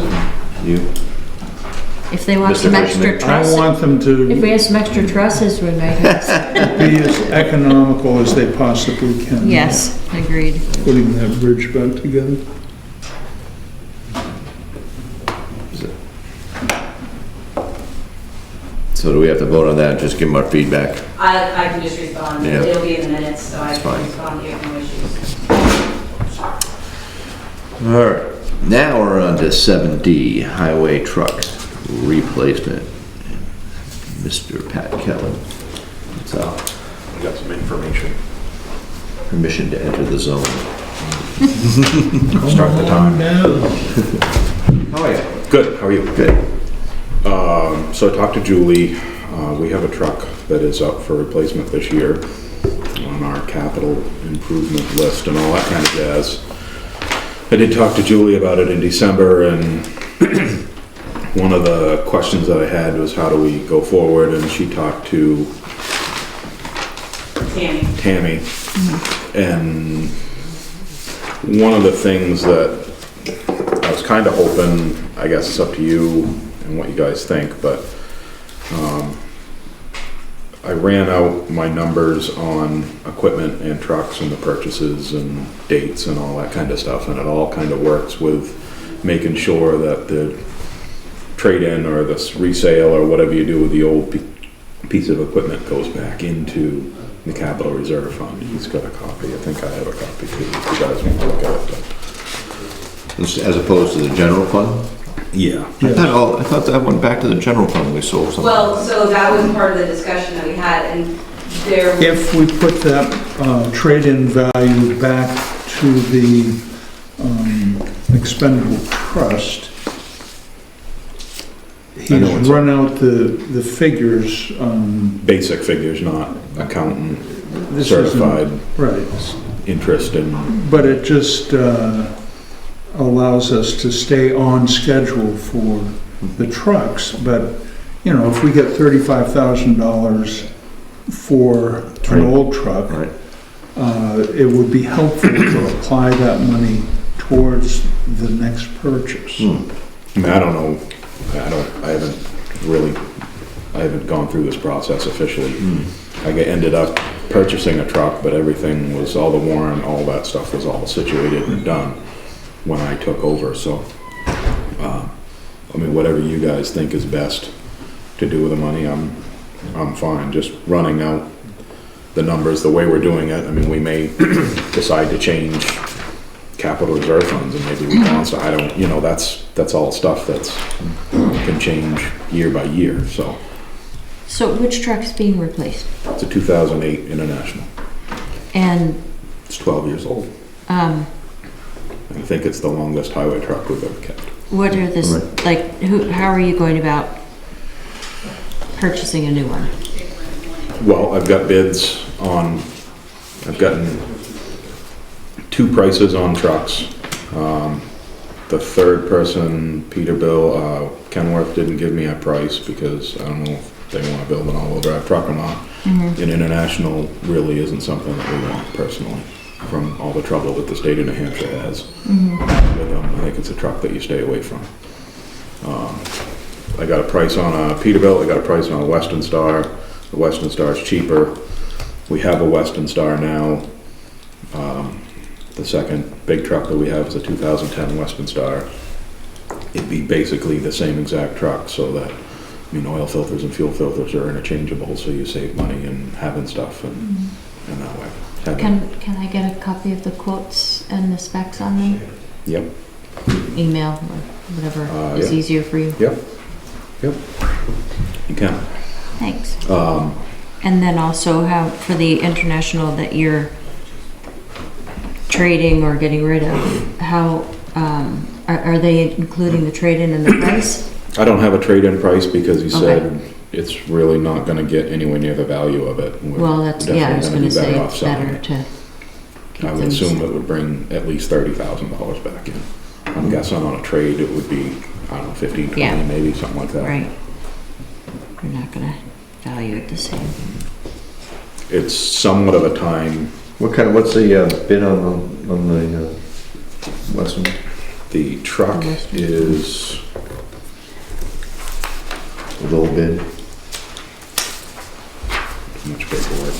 You? If they want Mr. some extra Fisherman. I trusses, want them if to we have some extra trusses, we might have. be as economical as they possibly can. Yes, agreed. Putting that bridge back together. So do we have to vote on that, just give them our feedback? I can just respond, Yeah. it'll be in the minutes, so I That's can fine. respond to you, no issues. All right, now we're on to 7D, highway truck replacement. Mr. Pat Kelly. What's up? I got some information. Permission to enter the zone. Start the time. How are you? Good, how are you? Good. So I talked to Julie. We have a truck that is up for replacement this year on our capital improvement list and all that kind of jazz. I did talk to Julie about it in December, and one of the questions that I had was how do we go forward, and she talked to Tammy. And one of the things that I was kind of hoping, I guess it's up to you and what you guys think, but I ran out my numbers on equipment and trucks and the purchases and dates and all that kind of stuff, and it all kind of works with making sure that the trade-in or the resale or whatever you do with the old piece of equipment goes back into the capital reserve fund. He's got a copy. I think I have a copy too, if you guys want to look at it. As opposed to the general fund? Yeah. I thought that went back to the general fund when we sold something. Well, so that was part of the discussion that we had, and there. If we put that trade-in value back to the expendable trust, I know he's it's- run out the figures. Basic figures, not accountant This isn't- certified Right, interest and, but it just allows us to stay on schedule for the trucks. But, you know, if we get $35,000 for an old truck, Right. it would be helpful to apply that money towards the next purchase. I mean, I don't know, I haven't gone through this process officially. I ended up purchasing a truck, but everything was, all the warrant, all that stuff was all situated and done when I took over, so, I mean, whatever you guys think is best to do with the money, I'm fine, just running out the numbers the way we're doing it. I mean, we may decide to change capital reserve funds and maybe we balance, I don't, you know, that's all stuff that's, can change year by year, so. So which truck's being replaced? It's a 2008 International, And, it's 12 years old. I think it's the longest highway truck we've ever kept. what are this, like, how are you going about purchasing a new one? Well, I've got bids on, I've gotten 2 prices on trucks. The third person, Peterbilt, Kenworth didn't give me a price because I don't know if they want to build an all-wheel drive truck or not. An International really isn't something that we want personally, from all the trouble that the state of New Hampshire has with them. I think it's a truck that you stay away from. I got a price on a Peterbilt, I got a price on a Western Star. The Western Star is cheaper. We have a Western Star now. The second big truck that we have is a 2010 Western Star. It'd be basically the same exact truck, so that, I mean, oil filters and fuel filters are interchangeable, so you save money in having stuff and that way. Can I get a copy of the quotes and the specs on them? Yep, Email or whatever is yeah. easier for you? yep, you can. Thanks. And then also how, for the International that you're trading or getting rid of, how, are they including the trade-in in the price? I don't have a trade-in price because he said Okay. it's really not gonna get anywhere near the value of it. We're Well, that's, yeah, I was definitely gonna say be off it's selling better it. to keep I would them. assume it would bring at least $30,000 back in. I'm guessing on a trade, it would be, I don't know, 15, 20, Yeah. maybe, something like that. Right. You're not gonna value it the same. It's somewhat of a time, What's the bid on the Western? the truck Western. is a little bid. Too much paperwork.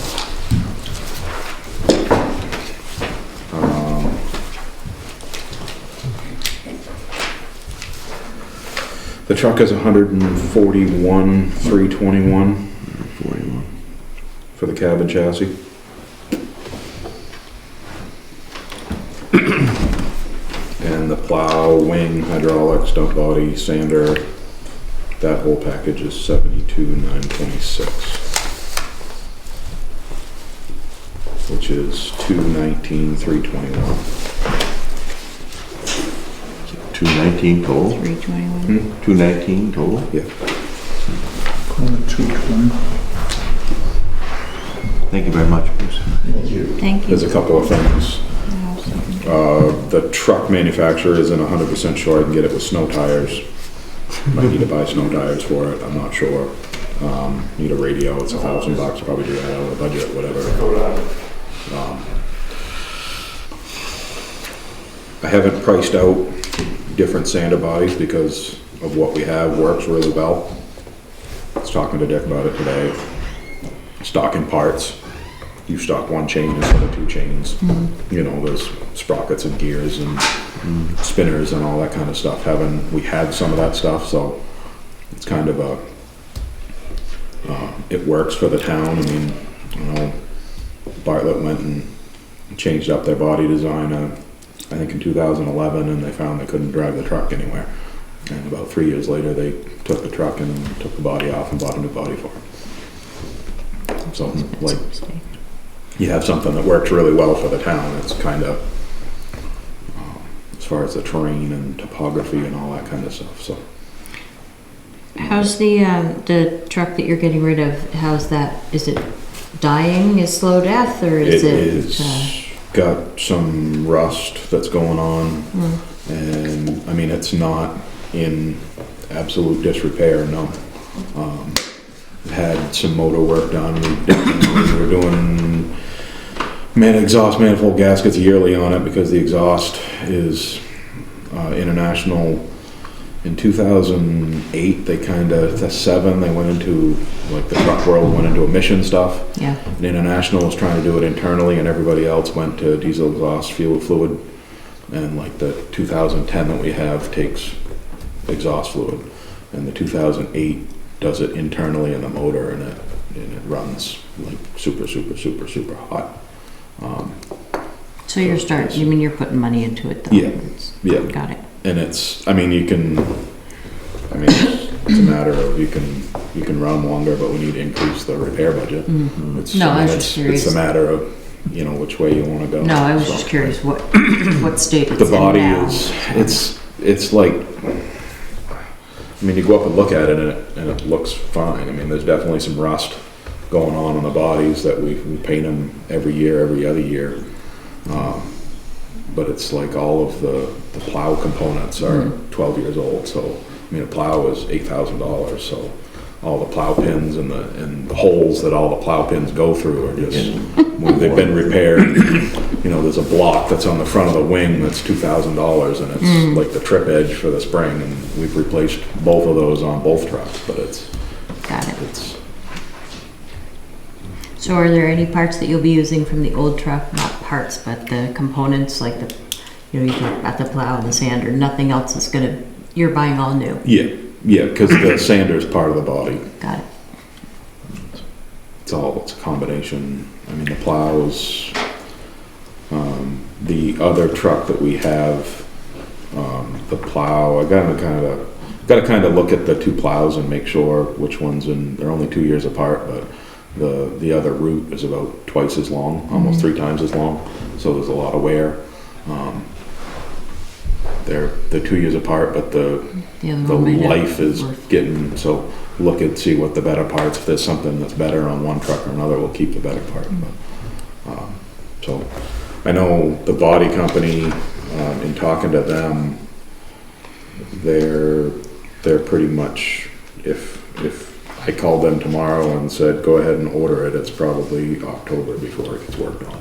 The truck is 141,321 41. for the cab and chassis. And the plow, wing, hydraulics, dump body, sander, that whole package is 72,926, which is 219,321. 219 total? 321. 219 total? Yeah. Call it 220. Thank you very much, Bruce. Thank you. There's a couple of things. The truck manufacturer isn't 100% sure I can get it with snow tires. Might need to buy snow tires for it, I'm not sure. Need a radio, it's $1,000, probably do that out of the budget, whatever. I haven't priced out different sander bodies because of what we have works really well. I was talking to Dick about it today. Stocking parts. You stock one chain instead of two chains. You know, there's sprockets and gears and spinners and all that kind of stuff. We had some of that stuff, so it's kind of it works for the town. I mean, you know, Bartlett went and changed up their body design, I think in 2011, and they found they couldn't drive the truck anywhere. And about 3 years later, they took the truck and took the body off and bought a new body for it. So, like, you have something that works really well for the town. It's kind of, as far as the terrain and topography and all that kind of stuff, so. How's the truck that you're getting rid of, how's that, is it dying a slow death, or is it? It's got some rust that's going on, and, I mean, it's not in absolute disrepair, no. Had some motor work done. We were doing exhaust manifold gaskets yearly on it because the exhaust is international. In 2008, they they went into, like, the truck world went into emission stuff. Yeah. And International was trying to do it internally, and everybody else went to diesel exhaust fuel fluid. And like the 2010 that we have takes exhaust fluid, and the 2008 does it internally in the motor, and it runs like super hot. So you're you're putting money into it though? Yeah. Yeah. Got it. And it's a matter of you can run longer, but we need to increase the repair budget. It's, No, I was just curious. It's a matter of, you know, which way you want to go. No, I was So, just curious what state it's the in body now. it's like, I mean, you go up and look at it and it looks fine. I mean, there's definitely some rust going on the bodies that we paint them every year, every other year. But it's like all of the plow components are 12 years old. So, I mean, a plow is $8,000. So all the plow pins and the holes that all the plow pins go through are just, when they've been repaired, you know, there's a block that's on the front of the wing that's $2,000, and it's like the trip edge for the spring, and we've replaced both of those on both trucks, but Got it. So are there any parts that you'll be using from the old truck? Not parts, but the components, like you got the plow and the sander, nothing else is you're buying all new? yeah, because the sander's part of the body. Got it. It's a combination. I mean, the plow is, the other truck that we have, the plow, I gotta kind of look at the two plows and make sure which one's they're only 2 years apart, but the other root is about twice as long, almost 3 times as long, so there's a lot of wear. They're 2 years apart, but the life is getting, so look and see what the better parts, if there's something that's better on one truck or another, we'll keep the better part. But, so I know the body company, in talking to them, they're pretty much, if I called them tomorrow and said, go ahead and order it, it's probably October before it gets worked on.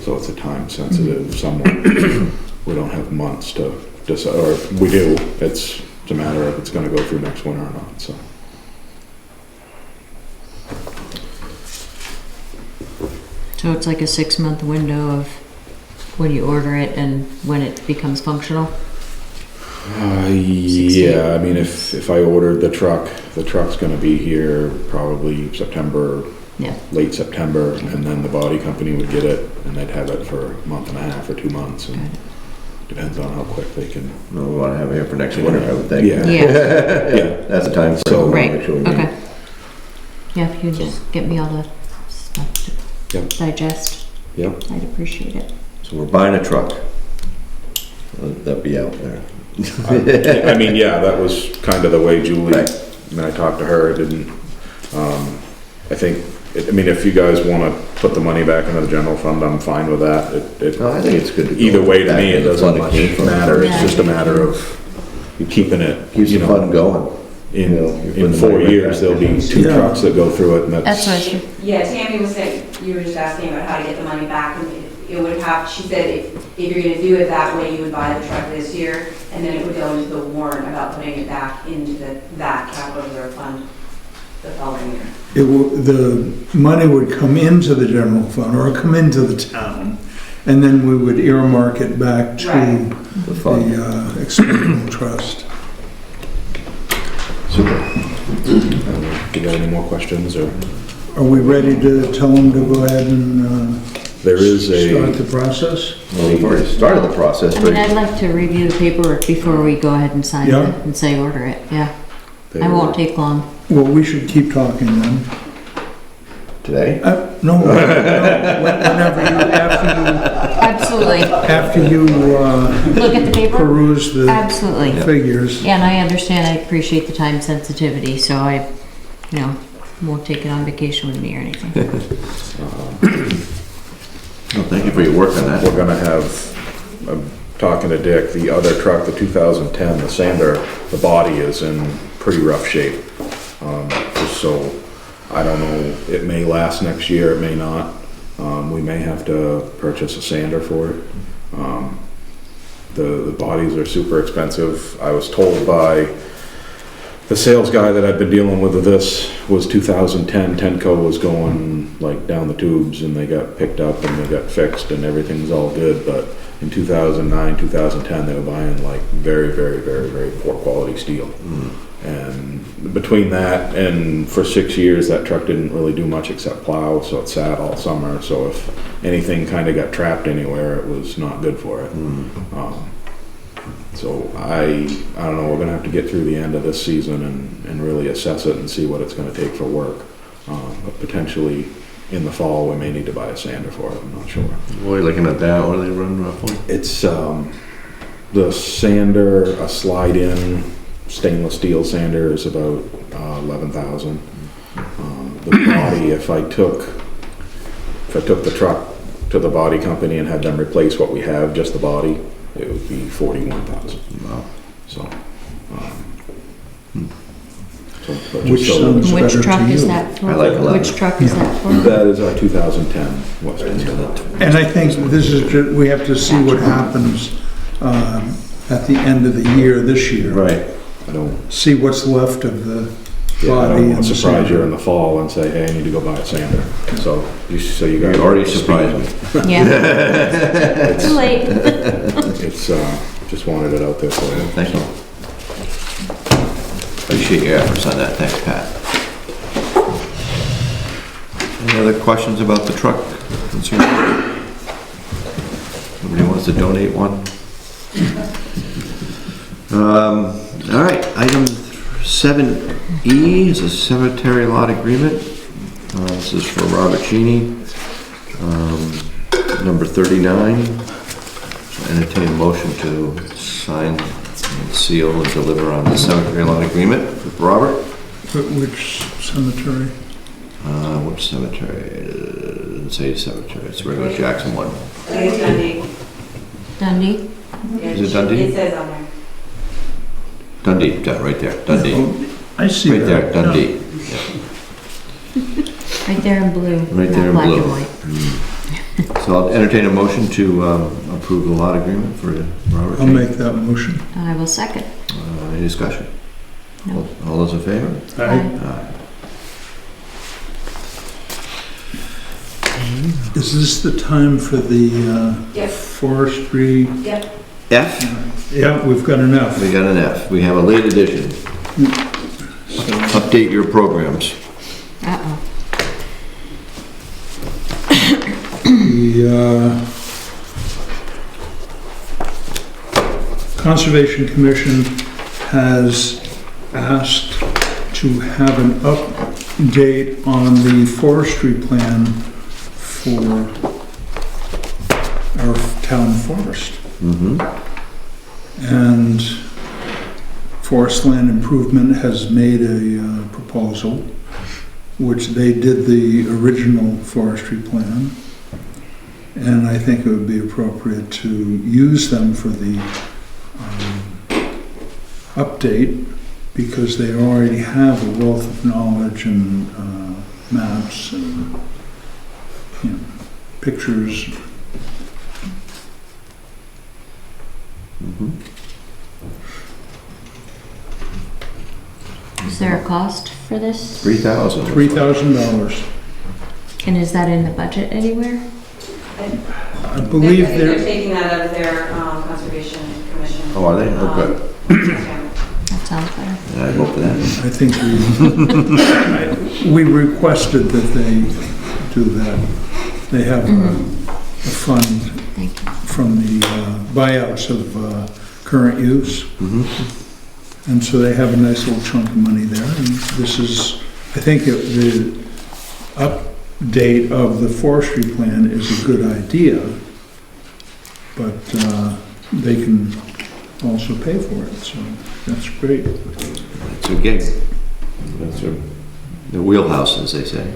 So it's a time sensitive somewhat. We don't have months to decide, or we do, it's a matter of it's gonna go through next winter or not, so. So it's like a 6-month window of when you order it and when it becomes functional? Yeah, I mean, if I ordered the truck's gonna be here probably September, Yeah. late September, and then the body company would get it, and they'd have it for a month and a half or 2 months, and depends on how quick they can. We want to have it here for next winter, I would think. Yeah. Yeah, Yeah, that's the time. frame So- we wanna right, make sure we meet. okay. Yeah, if you just get me all the stuff Yep. to digest, Yep. I'd appreciate it. So we're buying a truck. Let that be out there. I mean, yeah, that was kind of the way Julie, Right. when I talked to her, it didn't, I think, I mean, if you guys wanna put the money back into the general fund, I'm fine with that. No, I think it's good to go Either way, to back me, it into the doesn't fund much that came from. matter, it's Yeah. just a matter of you keeping it, Keeps you the know, fund going. in, you know, you put in the 4 money right years, back. there'll be 2 Yeah. trucks that go through it, and That's what I was, Yeah, Tammy was saying, you were just asking about how to get the money back, and it would have, she said if you're gonna do it that way, you would buy the truck this year, and then it would go into the warrant about putting it back into that capital reserve fund the following year. The money would come into the general fund or come into the town, and then we would earmark it back to Right. The fund. the expendable trust. Super. you got any more questions, or? Are we ready to tell them to go ahead and There is start a, the process? Well, we've already started the process, I but mean, I'd like to review the paperwork before we go ahead and sign Yeah. it and say order it, yeah. I won't take long. Well, we should keep talking then. today? No, whenever Absolutely. after you Look at the paper? peruse the Absolutely. figures. Yeah, and I understand, I appreciate the time sensitivity, so I, won't take it on vacation with me or anything. No, thank you for your work on that. we're gonna have, I'm talking to Dick, the other truck, the 2010, the sander, the body is in pretty rough shape. So, I don't know, it may last next year, it may not. We may have to purchase a sander for it. The bodies are super expensive. I was told by the sales guy that I've been dealing with this was 2010, Tenco was going like down the tubes, and they got picked up and they got fixed and everything's all good, but in 2009, 2010, they were buying like very, very, very, very poor quality steel. And between that and for 6 years, that truck didn't really do much except plow, so it sat all summer, so if anything kind of got trapped anywhere, it was not good for it. So I don't know, we're gonna have to get through the end of this season and really assess it and see what it's gonna take for work. But potentially in the fall, we may need to buy a sander for it, I'm not sure. What are you looking at that? What do they run roughly? It's, the sander, a slide-in stainless steel sander is about 11,000. The body, if I took the truck to the body company and had them replace what we have, just the body, it would be 41,000. Wow. So, but Which just so- sounds Which better truck to is you. that for? I like 11. Which truck is that for? That is our 2010 Western. And I think this is, we have to see what happens at the end of the year, this year. Right. I don't, See what's left of the yeah, I body don't and want the to surprise you in sander. the fall and say, hey, I need to go buy a sander. So you guys. You already surprised me. Yeah. Too late. It's, just wanted it out there for you. Thank you. Appreciate your efforts on that. Thanks, Pat. Any other questions about the truck? Concerns? Nobody wants to donate one? All right, item 7E is a cemetery lot agreement. This is for Robert Cheney, number 39. Entertain a motion to sign, and seal, and deliver on the cemetery lot agreement with Robert. Which cemetery? Which cemetery? It doesn't say cemetery, it's regular Jackson one. It's Dundee. Dundee? Is it Dundee? It says on there. Dundee, yeah, right there, Dundee. Oh, I see Right there, that. Dundee. Right there in blue. Right there in not blue. black and white. So I'll entertain a motion to approve the lot agreement for Robert I'll Cheney. make that motion. I will second. Any discussion? No. All those in favor? Aye. Aye. Is this the time for the Yep, forestry? yep. F? Yeah, we've got an F. We got an F. We have a late edition. Update your programs. Uh-oh. The Conservation Commission has asked to have an update on the forestry plan for our town forest. And Forest Land Improvement has made a proposal, which they did the original forestry plan. And I think it would be appropriate to use them for the update, because they already have a wealth of knowledge and maps and, you know, pictures. Is there a cost for this? 3,000. $3,000. And is that in the budget anywhere? I believe I think they're they're, taking that out of their Conservation Commission. Oh, are they? Oh, good. That sounds better. Yeah, I hope for that. I think we requested that they do that. They have a fund Thank you. from the buyouts of current use. And so they have a nice little chunk of money there. And this is, I think the update of the forestry plan is a good idea, but they can also pay for it, so that's great. It's a gig. That's the wheelhouse, as they say.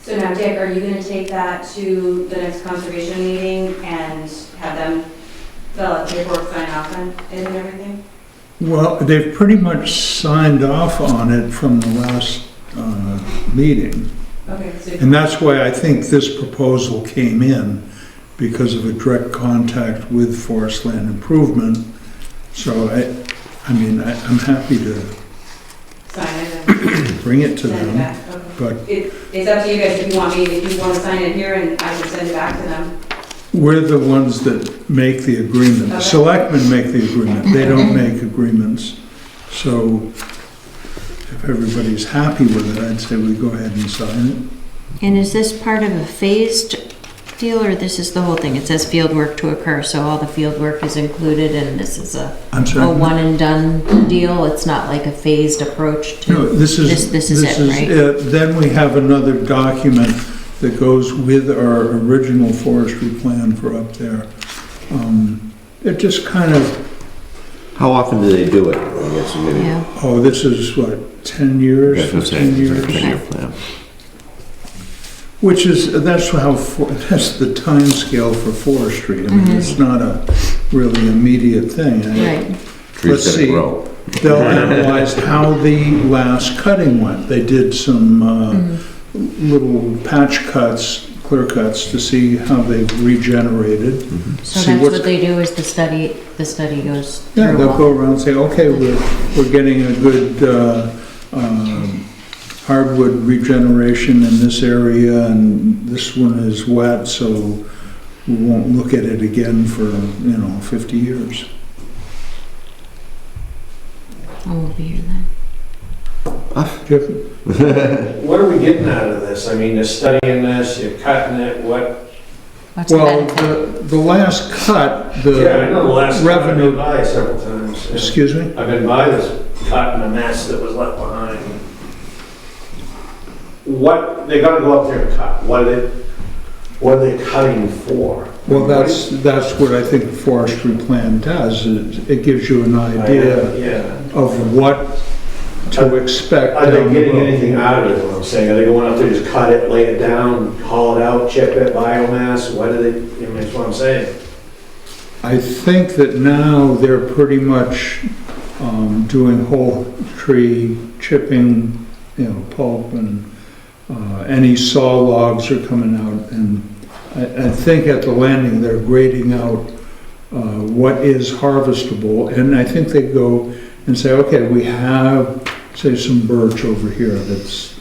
So now, Dick, are you gonna take that to the next conservation meeting and have them fill out paperwork, sign off on it and everything? Well, they've pretty much signed off on it from the last meeting. Okay, so, And that's why I think this proposal came in, because of a direct contact with Forest Land Improvement. So I'm happy to sign it and bring it to send it them, back, okay. but It's up to you guys if you want to sign it here and I can send it back to them. we're the ones that make the agreement. The Okay. Selectmen make the agreement, they don't make agreements. So if everybody's happy with it, I'd say we go ahead and sign it. And is this part of a phased deal, or this is the whole thing? It says field work to occur, so all the field work is included, and this is a I'm sorry. one and done deal? It's not like a phased approach to... No, this is it, right? Then we have another document that goes with our original forestry plan for up there. It just kind of, How often do they do it? I guess maybe. Yeah. oh, this is what, 10 years, That's what I'm 15 saying, years? it's a 10-year plan. Which is, that's the time scale for forestry. I mean, it's not a really immediate thing. Right. Trees Let's gotta see. grow. They'll analyze how the last cutting went. They did some little patch cuts, clear cuts, to see how they've regenerated. So See that's what's- what they do, is the study goes Yeah, through they'll all. go around and say, okay, we're getting a good hardwood regeneration in this area, and this one is wet, so we won't look at it again for, 50 years. I won't be here then. Jeff? What are we getting out of this? I mean, you're studying this, you're cutting it, what? What's the Well, benefit? the last cut, Yeah, I know the last one, I've revenue, been by several times. Yeah. excuse me? I've been by this cut and the mess that was left behind. What, they're gonna go up there and cut, what are they cutting for? Well, that's what I think the forestry plan does. It gives you an idea Yeah. of what to expect Are they down the getting road. anything out of it, is what I'm saying? Are they going up there, just cut it, lay it down, haul it out, chip it, biomass? What are they, I mean, that's what I'm saying. I think that now they're pretty much doing whole tree chipping, pulp, and any saw logs are coming out. And I think at the landing, they're grading out what is harvestable. And I think they go and say, okay, we have, say, some birch over here that's,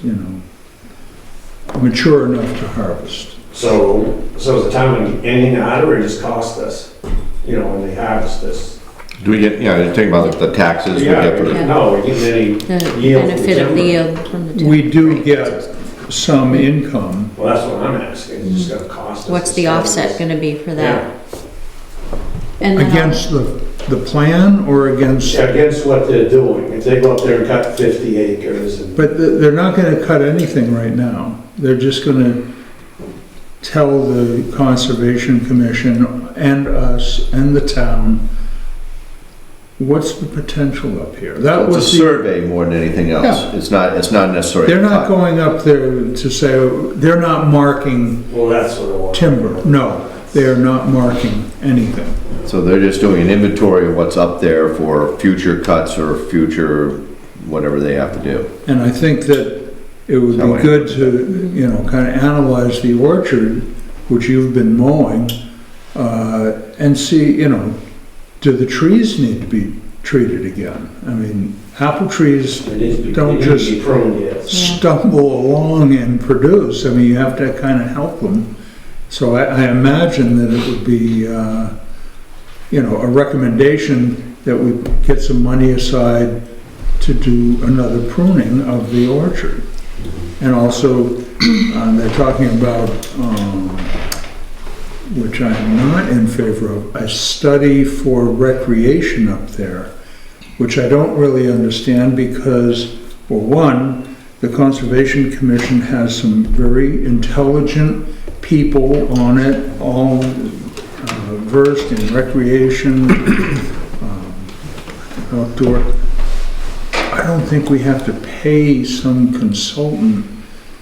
mature enough to harvest. So is the town getting anything out of it, or just cost us, you know, when they harvest this? Do we get, yeah, you're talking about the taxes we get for the, No, we're getting any The yield from benefit of the timber. yield from the timber. We do get some income. Well, that's what I'm asking, it's just gonna cost us. What's the offset gonna be for that? And then Against the plan or against, Against what they're doing, if they go up there and cut 50 acres and. but they're not gonna cut anything right now. They're just gonna tell the Conservation Commission and us and the town, what's the potential up here? That it's a was the, survey more than anything else. Yeah. It's not necessarily. they're not cut. going up there to say, they're not marking Well, that's what I want. timber. No, they are not marking anything. So they're just doing an inventory of what's up there for future cuts or future whatever they have to do. And I think that it would That be way. good to, you know, kind of analyze the orchard, which you've been mowing, and see, you know, do the trees need to be treated again? I mean, apple trees It needs to be, Don't it needs to just- be pruned, yes. stumble along and produce. I mean, you have to kind of help them. So I imagine that it would be, you know, a recommendation that we get some money aside to do another pruning of the orchard. And also, they're talking about, which I'm not in favor of, a study for recreation up there, which I don't really understand because, well, one, the Conservation Commission has some very intelligent people on it, all versed in recreation, outdoor. I don't think we have to pay some consultant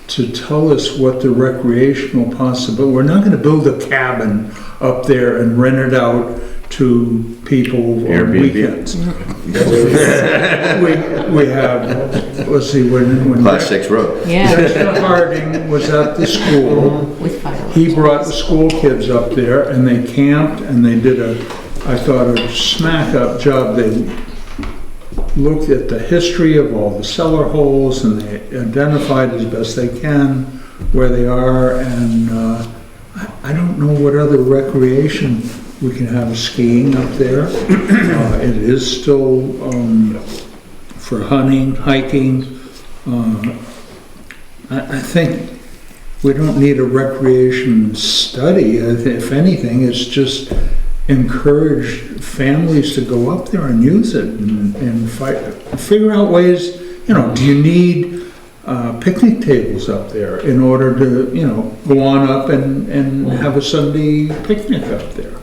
to tell us what the recreational possibility. We're not gonna build a cabin up there and rent it out to people on Airbnb. weekends. We have, let's see, when Class 6 road. Yeah, Dexter Harding was at the school, with fireworks. he brought the school kids up there and they camped and they did I thought, a smack up job. They looked at the history of all the cellar holes and they identified as best they can where they are, and I don't know what other recreation we can have. Skiing up there. It is still for hunting, hiking. I think we don't need a recreation study. If anything, it's just encourage families to go up there and use it and figure out ways, you know, do you need picnic tables up there in order to, you know, go on up and have a Sunday picnic up there?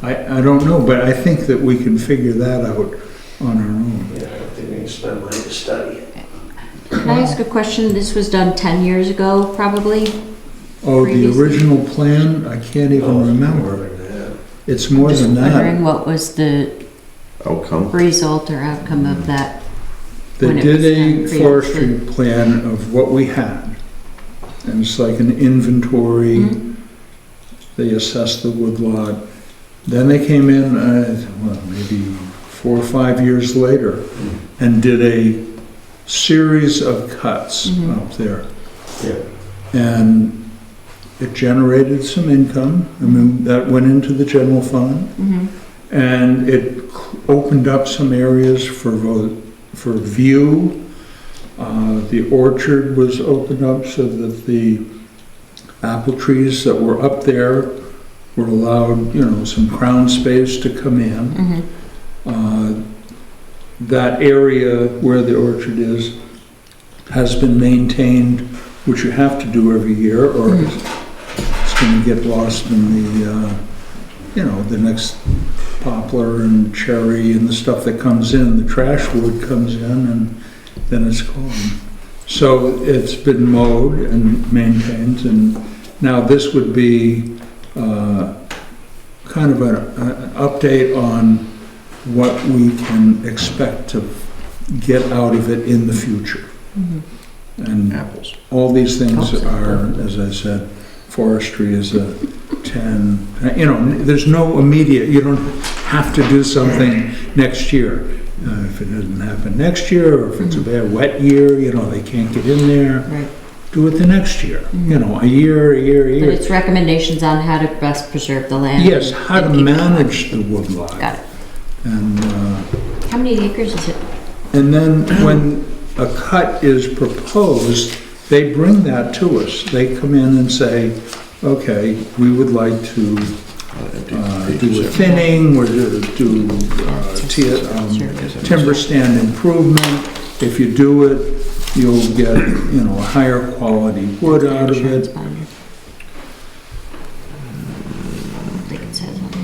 I don't know, but I think that we can figure that out on our own. Yeah, I don't think we can spend money to study it. Can I ask a question? This was done 10 years ago, probably? Oh, the Previously. original plan, I can't even remember. It's more Just than that. wondering what was the Outcome. result or outcome of that? They when it did was a done forestry previously. plan of what we had. And it's like an inventory. Mhm. They assessed the woodlot. Then they came in, well, maybe 4 or 5 years later and did a series of cuts Mhm. up there. Yeah. And it generated some income. I mean, that went into the general fund. Mhm. And it opened up some areas for view. The orchard was opened up so that the apple trees that were up there were allowed, you know, some crown space to come in. Mhm. That area where the orchard is has been maintained, which you have to do every year, or it's going to get lost in the, you know, the next poplar and cherry and the stuff that comes in. The trash wood comes in and then it's gone. So it's been mowed and maintained, and now this would be kind of an update on what we can expect to get out of it in the future. And Apples. all these things are, as I said, forestry is a 10, you know, there's no immediate, you don't have to do something next year. If it doesn't happen next year, or if it's a bad wet year, you know, they can't get in there. Right. do it the next year, you know, a year, But it's recommendations on how to best preserve the land. Yes, how to and keep it alive. manage the woodlot. Got it. And, How many acres is it? and then when a cut is proposed, they bring that to us. They come in and say, okay, we would like to do a thinning, or do timber stand improvement. If you do it, you'll get, you know, a higher quality wood out of Insurance it. binder. I don't think it says on there.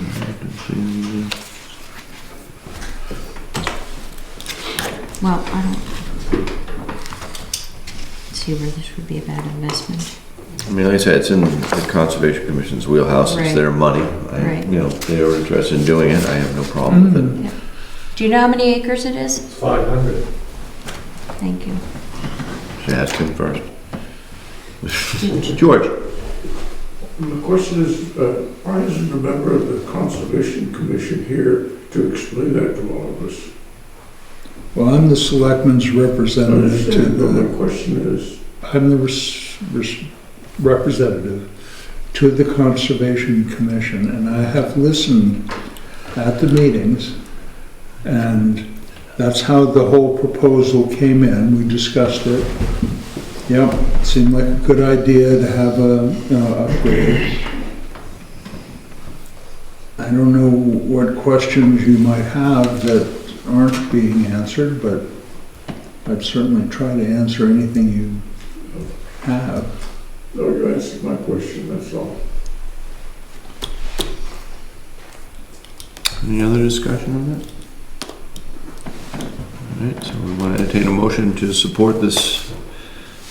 Well, I don't see where this would be a bad investment. I mean, like I said, it's in the Conservation Commission's wheelhouse, it's Right. their money. Right. You know, if they are interested in doing it, I have no problem with it. Do you know how many acres it is? 500. Thank you. Should ask him first. George? The question is, why isn't a member of the Conservation Commission here to explain that to all of us? Well, I'm the selectman's representative to But the, my question is, I'm the representative to the Conservation Commission, and I have listened at the meetings, and that's how the whole proposal came in. We discussed it. Yep, seemed like a good idea to have a, you know, upgrade. I don't know what questions you might have that aren't being answered, but I'd certainly try to answer anything you have. no, you answered my question, that's all. Any other discussion on that? All right, so we want to entertain a motion to support this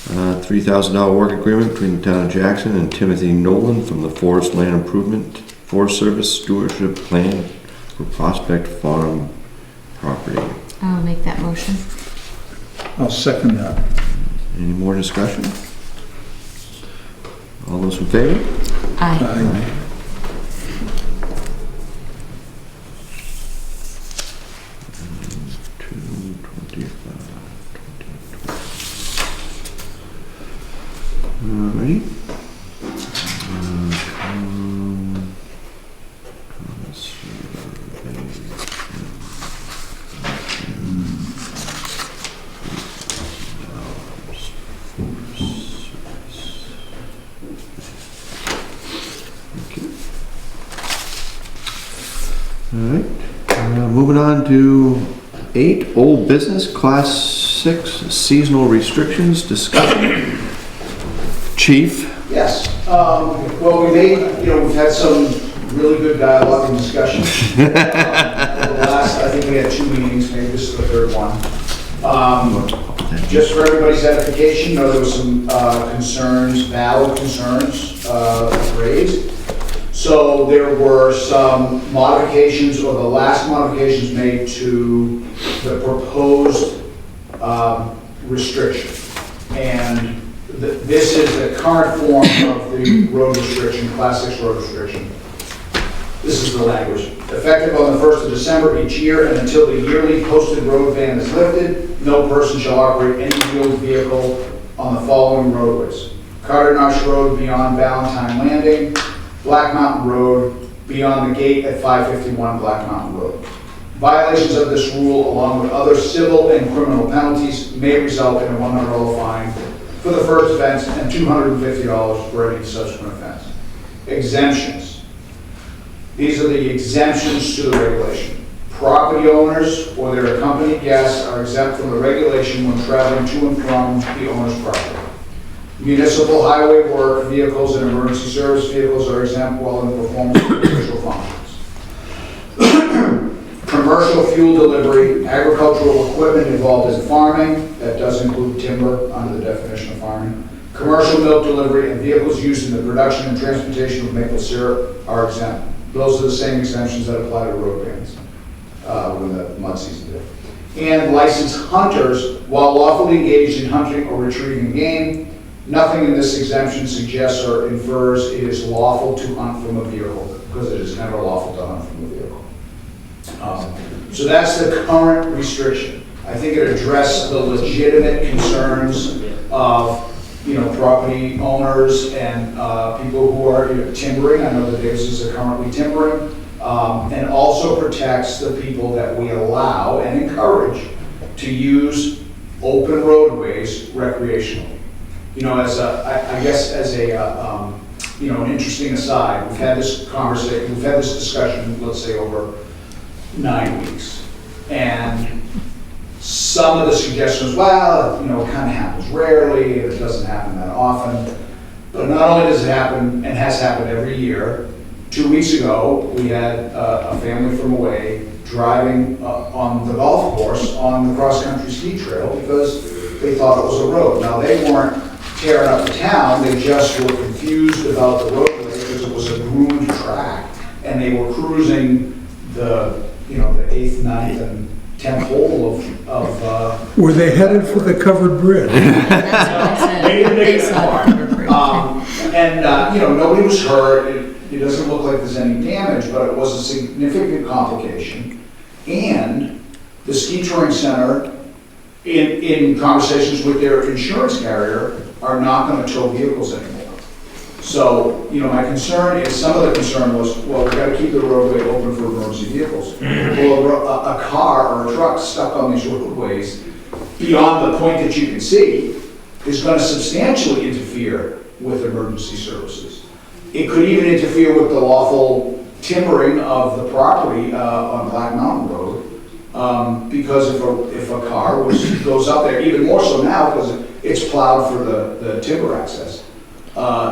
$3,000 work agreement between the town of Jackson and Timothy Nolan from the Forest Land Improvement Forest Service Stewardship Plan for Prospect Farm property. I'll make that motion. I'll second that. Any more discussion? All those in favor? Aye. Aye. Alrighty. Alright, moving on to 8, old business, class 6, seasonal restrictions discussion. Chief? Yes, well, we made, you know, we've had some really good dialogue and discussion. Over the last, I think we had 2 meetings, maybe this is the 3rd one. Just for everybody's edification, you know, there was some concerns, valid concerns raised. So there were some modifications, or the last modifications made to the proposed restriction. And this is the current form of the road restriction, class 6 road restriction. This is the language. Effective on the 1st of December each year and until the yearly posted road ban is lifted, no person shall operate any wheeled vehicle on the following roadways: Carter Notch Road beyond Valentine Landing, Black Mountain Road beyond the gate at 551 Black Mountain Road. Violations of this rule, along with other civil and criminal penalties, may result in a $100 fine for the first offense and $250 for any subsequent offense. Exemptions. These are the exemptions to the regulation. Property owners or their accompanied guests are exempt from the regulation when traveling to and from the owner's property. Municipal highway work vehicles and emergency service vehicles are exempt while in performance of official functions. Commercial fuel delivery, agricultural equipment involved in farming, that does include timber under the definition of farming. Commercial milk delivery and vehicles used in the production and transportation of maple syrup are exempt. Those are the same exemptions that apply to road bans when the mud season is. And licensed hunters, while lawfully engaged in hunting or retrieving game, nothing in this exemption suggests or infers it is lawful to hunt from a vehicle, because it is never lawful to hunt from a vehicle. So that's the current restriction. I think it addressed the legitimate concerns of, property owners and people who are timbering. I know the Davises are currently timbering. And also protects the people that we allow and encourage to use open roadways recreationally. I guess as an interesting aside, we've had this conversation, we've had this discussion, let's say over 9 weeks. And some of the suggestions, well, it kind of happens rarely, and it doesn't happen that often. But not only does it happen, and has happened every year, 2 weeks ago, we had a family from away driving on the golf course on the cross-country ski trail because they thought it was a road. Now, they weren't tearing up the town, they just were confused about the roadway because it was a groomed track, and they were cruising the 8th, 9th, and 10th hole of Were they headed for the covered bridge? That's what I said. They didn't make it They that saw the cover bridge. nobody was hurt. It doesn't look like there's any damage, but it was a significant complication. And the ski touring center, in conversations with their insurance carrier, are not going to tow vehicles anymore. So, my concern is, some of the concern was, well, we got to keep the roadway open for emergency vehicles. Well, a car or a truck stuck on these roadways beyond the point that you can see is going to substantially interfere with emergency services. It could even interfere with the lawful timbering of the property on Black Mountain Road, because if a car goes up there, even more so now because it's plowed for the timber access,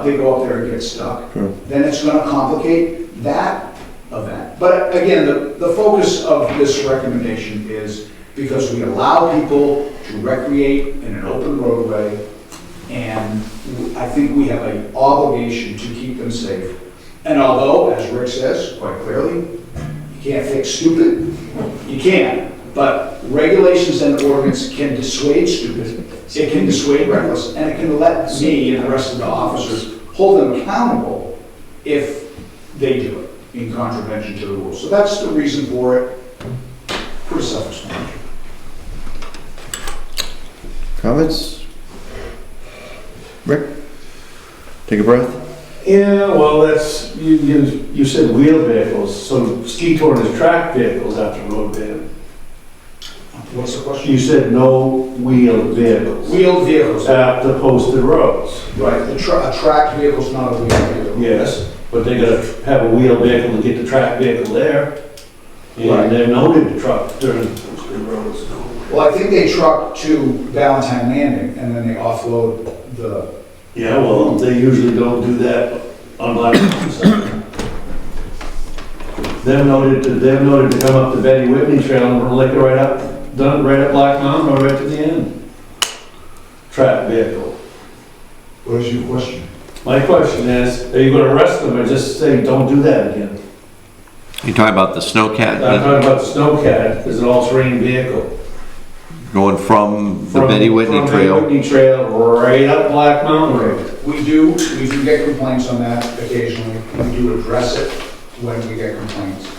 they go up there and get stuck, then it's going to complicate that event. But again, the focus of this recommendation is because we allow people to recreate in an open roadway, and I think we have an obligation to keep them safe. And although, as Rick says quite clearly, you can't fix stupid, you can, but regulations and ordinance can dissuade stupid, it can dissuade reckless, and it can let me and the rest of the officers hold them accountable if they do it in contravention to the rules. So that's the reason for it. Pretty self-explanatory. Comments? Rick? Take a breath. Yeah, well, that's, you said wheeled vehicles, so ski touring is track vehicles after road ban. What's the question? You said no wheeled vehicles. Wheeled vehicles. After posted roads. Right, a tracked vehicle's not a wheeled vehicle. Yes, but they gotta have a wheeled vehicle to get the track vehicle there. Right. And they're noted to truck during posted roads. Well, I think they truck to Valentine Landing and then they offload the, Yeah, well, they usually don't do that on Black Mountain side. They're noted to come up the Betty Whitney Trail and lick it right up Black Mountain or right to the end. Track vehicle. what is your question? My question is, are you gonna arrest them or just say, don't do that again? You talking about the snowcat I'm talking about the snowcat as an all-terrain vehicle. going from the Betty Whitney From Trail? Betty Whitney Trail right up Black Mountain Road. We do get complaints on that occasionally. We do address it when we get complaints.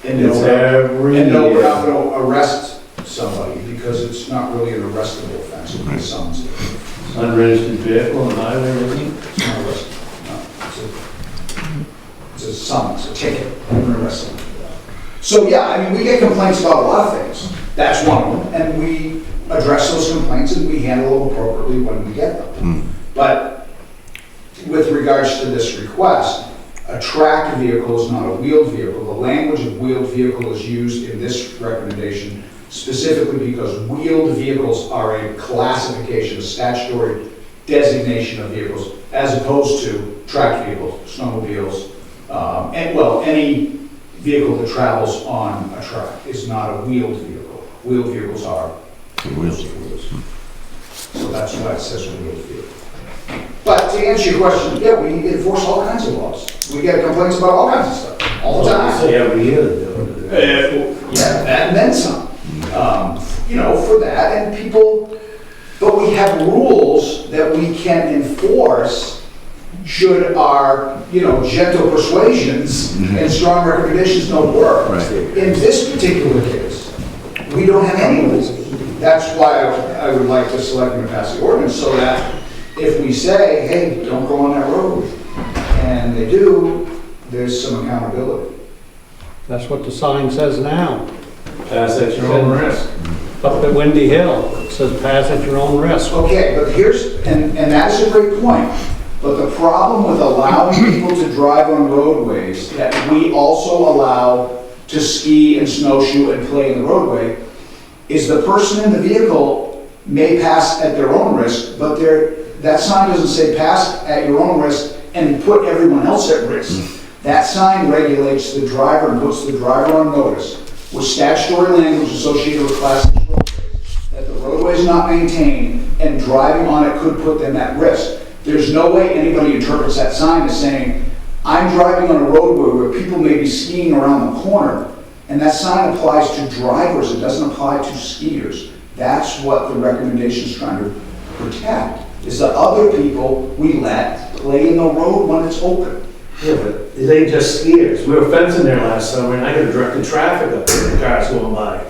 And It's every no, we're year. not going to arrest somebody because it's not really an arrestable offense. It sounds, Unregistered vehicle on highway, everything. it's not arrestable. No, it's a summons, a ticket, an arrest. So yeah, I mean, we get complaints about a lot of things. That's one of them, and we address those complaints and we handle them appropriately when we get them. But with regards to this request, a tracked vehicle is not a wheeled vehicle. The language of wheeled vehicle is used in this recommendation specifically because wheeled vehicles are a classification, a statutory designation of vehicles, as opposed to tracked vehicles, snowmobiles, any vehicle that travels on a track is not a wheeled vehicle. Wheeled vehicles are Wheels. so that's why it says wheeled vehicle. But to answer your question, yeah, we enforce all kinds of laws. We get complaints about all kinds of stuff, all the time. Say every year they do it. Yeah, and then some, for that, and people, but we have rules that we can enforce should our, gentle persuasions and strong recommendations don't work. Right. In this particular case, we don't have any rules. That's why I would like the selectmen to pass the ordinance, so that if we say, hey, don't go on that road, and they do, there's some accountability. That's what the sign says now. Pass at your own risk. Up at Windy Hill, it says pass at your own risk. Okay, but and that's a great point. But the problem with allowing people to drive on roadways that we also allow to ski and snowshoe and play in the roadway is the person in the vehicle may pass at their own risk, but that sign doesn't say pass at your own risk and put everyone else at risk. That sign regulates the driver and puts the driver on notice with statutory language associated with Class 6 roadways, that the roadway is not maintained and driving on it could put them at risk. There's no way anybody interprets that sign as saying, I'm driving on a roadway where people may be skiing around the corner, and that sign applies to drivers, it doesn't apply to skiers. That's what the recommendation is trying to protect, is the other people we let play in the road when it's open. Yeah, but it ain't just skiers. We were fencing there last summer and I got directed traffic up there, the cars going by.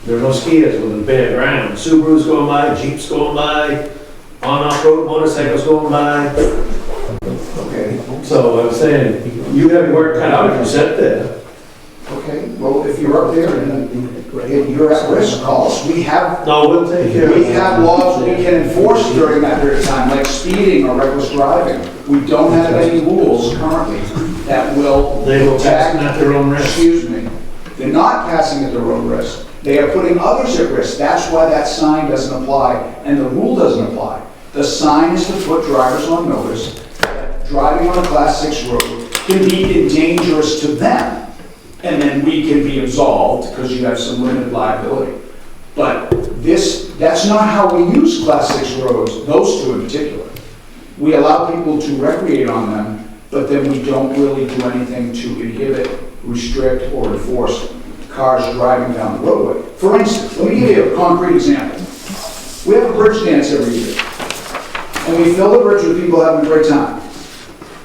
There were no skiers within bare ground. Subarus going by, Jeeps going by, on-off-road motorcycles going by. Okay. So I'm saying, you have your work cut out if you sit there. Okay, well, if you're up there and you're at risk, call us. We have No, we'll take care of it. We have laws we can enforce during that period of time, like speeding or reckless driving. We don't have any rules currently that will They will pass protect, at their own risk. excuse me, they're not passing at their own risk. They are putting others at risk. That's why that sign doesn't apply and the rule doesn't apply. The sign is to put drivers on notice that driving on a Class 6 road can be dangerous to them. And then we can be absolved because you have some limited liability. But that's not how we use Class 6 roads, those two in particular. We allow people to recreate on them, but then we don't really do anything to inhibit, restrict, or enforce cars driving down the roadway. For instance, let me give you a concrete example. We have a bridge dance every year, and we fill the bridge with people having a great time,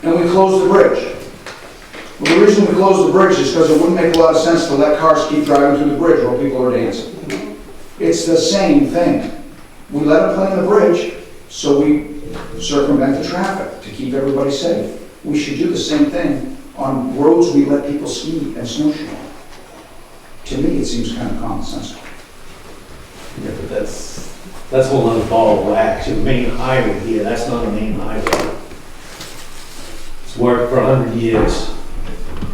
and we close the bridge. Well, the reason we close the bridge is because it wouldn't make a lot of sense to let cars keep driving through the bridge while people are dancing. It's the same thing. We let them play on the bridge, so we circumvent the traffic to keep everybody safe. We should do the same thing on roads we let people ski and snowshoe on. To me, it seems kind of commonsensical. Yeah, but that's a whole other ball of wax. The main highway here, that's not a main highway. It's worked for 100 years.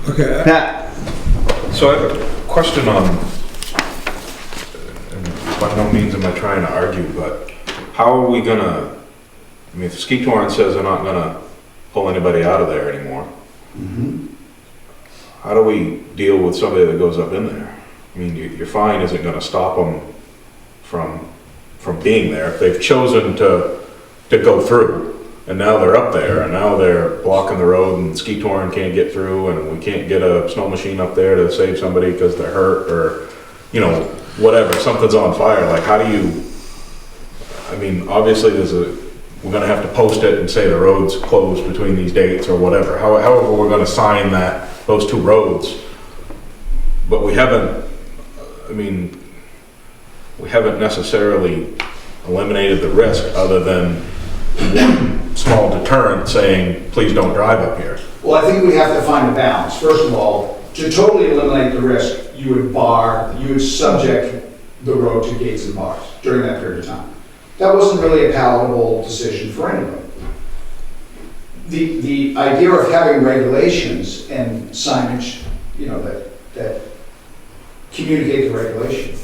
Okay, Pat? So I have a question on, and by no means am I trying to argue, but how are we gonna, I mean, if Ski Torrent says they're not gonna pull anybody out of there anymore, how do we deal with somebody that goes up in there? I mean, your fine isn't gonna stop them from being there. If they've chosen to go through, and now they're up there, and now they're blocking the road, and Ski Torrent can't get through, and we can't get a snow machine up there to save somebody because they're hurt, or, you know, whatever, something's on fire, like, how do you, I mean, obviously we're gonna have to post it and say the road's closed between these dates, or whatever, however we're gonna sign those two roads, but we haven't necessarily eliminated the risk, other than one small deterrent saying, please don't drive up here. Well, I think we have to find a balance. First of all, to totally eliminate the risk, you would subject the road to gates and bars during that period of time. That wasn't really a palatable decision for anybody. The idea of having regulations and signage, you know, that communicate the regulation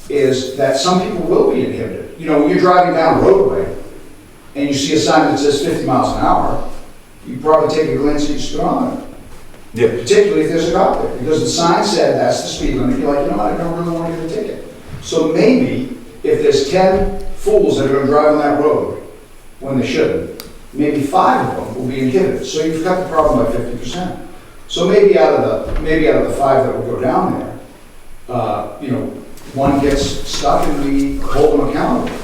is that some people will be inhibited. You know, when you're driving down a roadway and you see a sign that says 50 miles an hour, you probably take a glance at your speedometer. Yeah. Particularly if there's a cop there, because the sign said that's the speed limit. You're like, you know what, I don't really want to get a ticket. So maybe if there's 10 fools that are going to drive on that road when they shouldn't, maybe 5 of them will be inhibited. So you've cut the problem by 50%. So maybe out of the 5 that will go down there, you know, 1 gets stuck and we hold them accountable.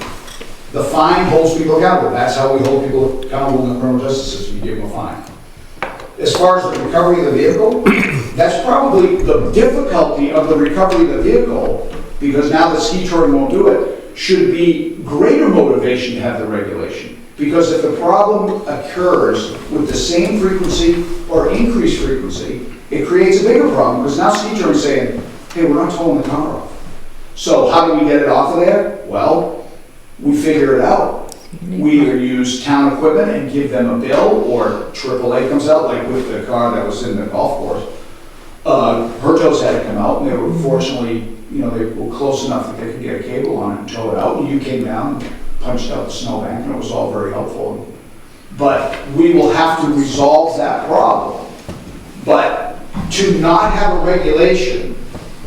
The fine holds people accountable. That's how we hold people accountable in the criminal justice system. You give them a fine. As far as the recovery of the vehicle, that's probably the difficulty of the recovery of the vehicle, because now the ski touring won't do it, should be greater motivation to have the regulation. Because if the problem occurs with the same frequency or increased frequency, it creates a bigger problem, because now ski touring's saying, hey, we're not towing the car off. So how do we get it off of there? Well, we figure it out. We either use town equipment and give them a bill, or AAA comes out, like with the car that was in the golf course. Hertos had to come out, and they were fortunately, they were close enough that they could get a cable on it and tow it out, and you came down and punched out the snowbank, and it was all very helpful. But we will have to resolve that problem. But to not have a regulation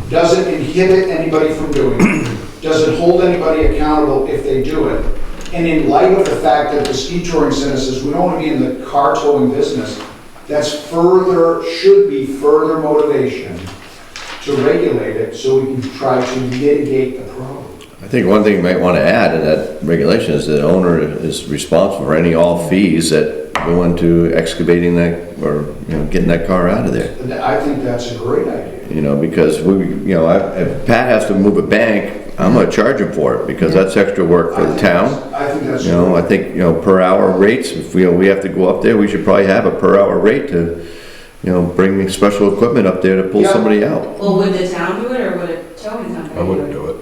doesn't inhibit anybody from doing it, doesn't hold anybody accountable if they do it. And in light of the fact that the ski touring center says we don't want to be in the car towing business, should be further motivation to regulate it so we can try to mitigate the problem. I think one thing you might want to add in that regulation is that the owner is responsible for all fees that go into excavating that, or, getting that car out of there. And I think that's a great idea. Because if Pat has to move a bank, I'm gonna charge him for it, because that's extra work for the town. I think that's. I think, per hour rates, if we have to go up there, we should probably have a per hour rate to, bring special equipment up there to pull somebody out. Well, would the town do it, or would a towing company do it? I wouldn't do it.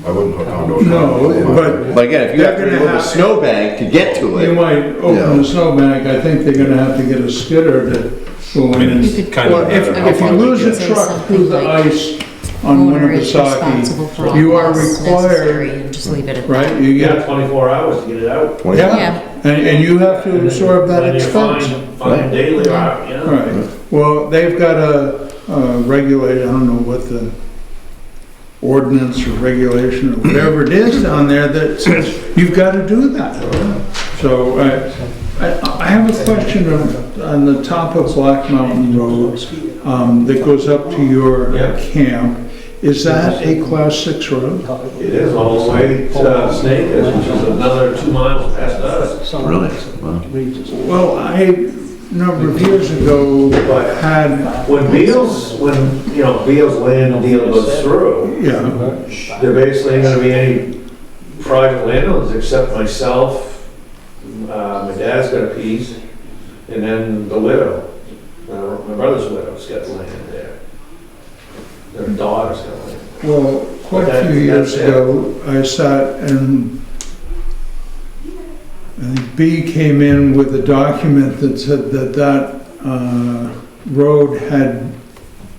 I wouldn't hook onto it. No, But again, if you have to move a snowbank to get to it. You might open the snowbank, I think they're gonna have to get a skidder to go in. it's kind of Well, if you lose a truck through the ice on Owner is responsible for Winnipesaukee, all you are costs necessary required, and just leave it at right? that. You You got get, 24 hours to get it out. Yeah, and you have to absorb that And you're expense. fine daily, yeah. Right, well, they've got a regulate, I don't know what the ordinance or regulation or whatever it is down there that says you've got to do that. So I have a question on the top of Black Mountain Road that goes up to your camp. Is that a Class 6 road? It is all the way to Snake, which is another 2 miles past us. Really? Wow. Well, a number of years ago had, When Beals land deal goes through, yeah, there basically ain't gonna be any private landowners except myself, my dad's got a piece, and then the widow. My brother's widow's got land there. Their daughter's got land. well, quite a few years ago, I sat and I think B came in with a document that said that road had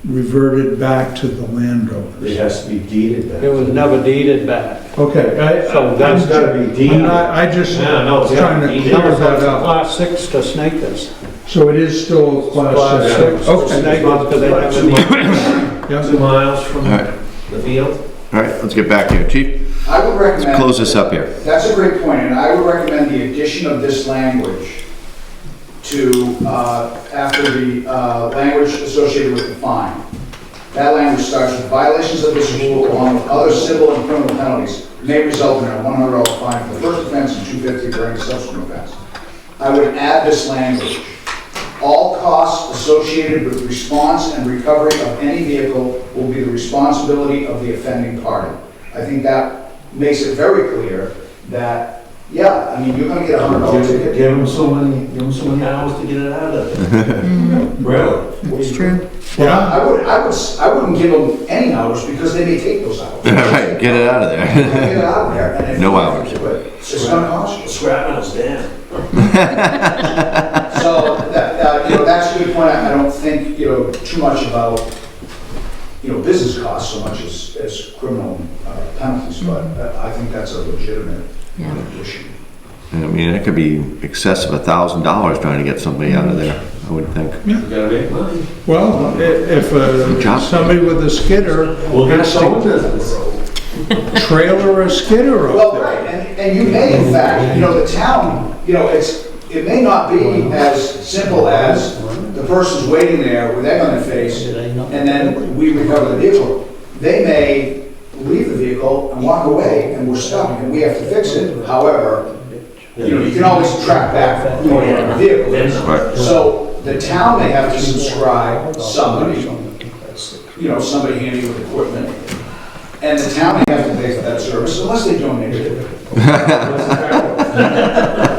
reverted back to the landowner. It has to be deeded back. It was never deeded back. Okay, So that's gotta be deeded. I just Yeah, no, was it's trying gotta to be clear deeded. that up. Class 6 to Snakers. So it is still Class 6? Okay. Snakers, because they have a deed. Yeah. 2 miles from All right. the field. All right, let's get back here. Chief, I would recommend. close this up here. That's a great point, and I would recommend the addition of this language to, after the language associated with the fine. That language starts with violations of this rule along with other civil and criminal penalties may result in a $100 fine for the first offense and $250 for any subsequent offense. I would add this language. All costs associated with response and recovery of any vehicle will be the responsibility of the offending party. I think that makes it very clear that, yeah, I mean, you're gonna get a $100 ticket. Give them so many hours to get it out of there. Really? it's true. Yeah. I wouldn't give them any hours because they may take those hours. Right, get it out of Get there. it out of there. And if No you hours. do it, It's gonna cost you. Scrap metal's down. So, that's a good point. I don't think, too much about, business costs so much as criminal penalties, but I think that's a legitimate Yeah. issue. I mean, it could be excess of $1,000 trying to get somebody out of there, I would think. You gotta make money. Well, if job. somebody with a skidder We'll get has someone to business. trailer a skidder Well, up there. right, and you may, in fact, the town, it may not be as simple as the person's waiting there with egg on their face, and then we recover the vehicle. They may leave the vehicle and walk away, and we're stuck, and we have to fix it. However, you can always track back who the vehicle is. Right. So the town may have to subscribe somebody, somebody handy with equipment, and the town may have to pay for that service unless they donate it.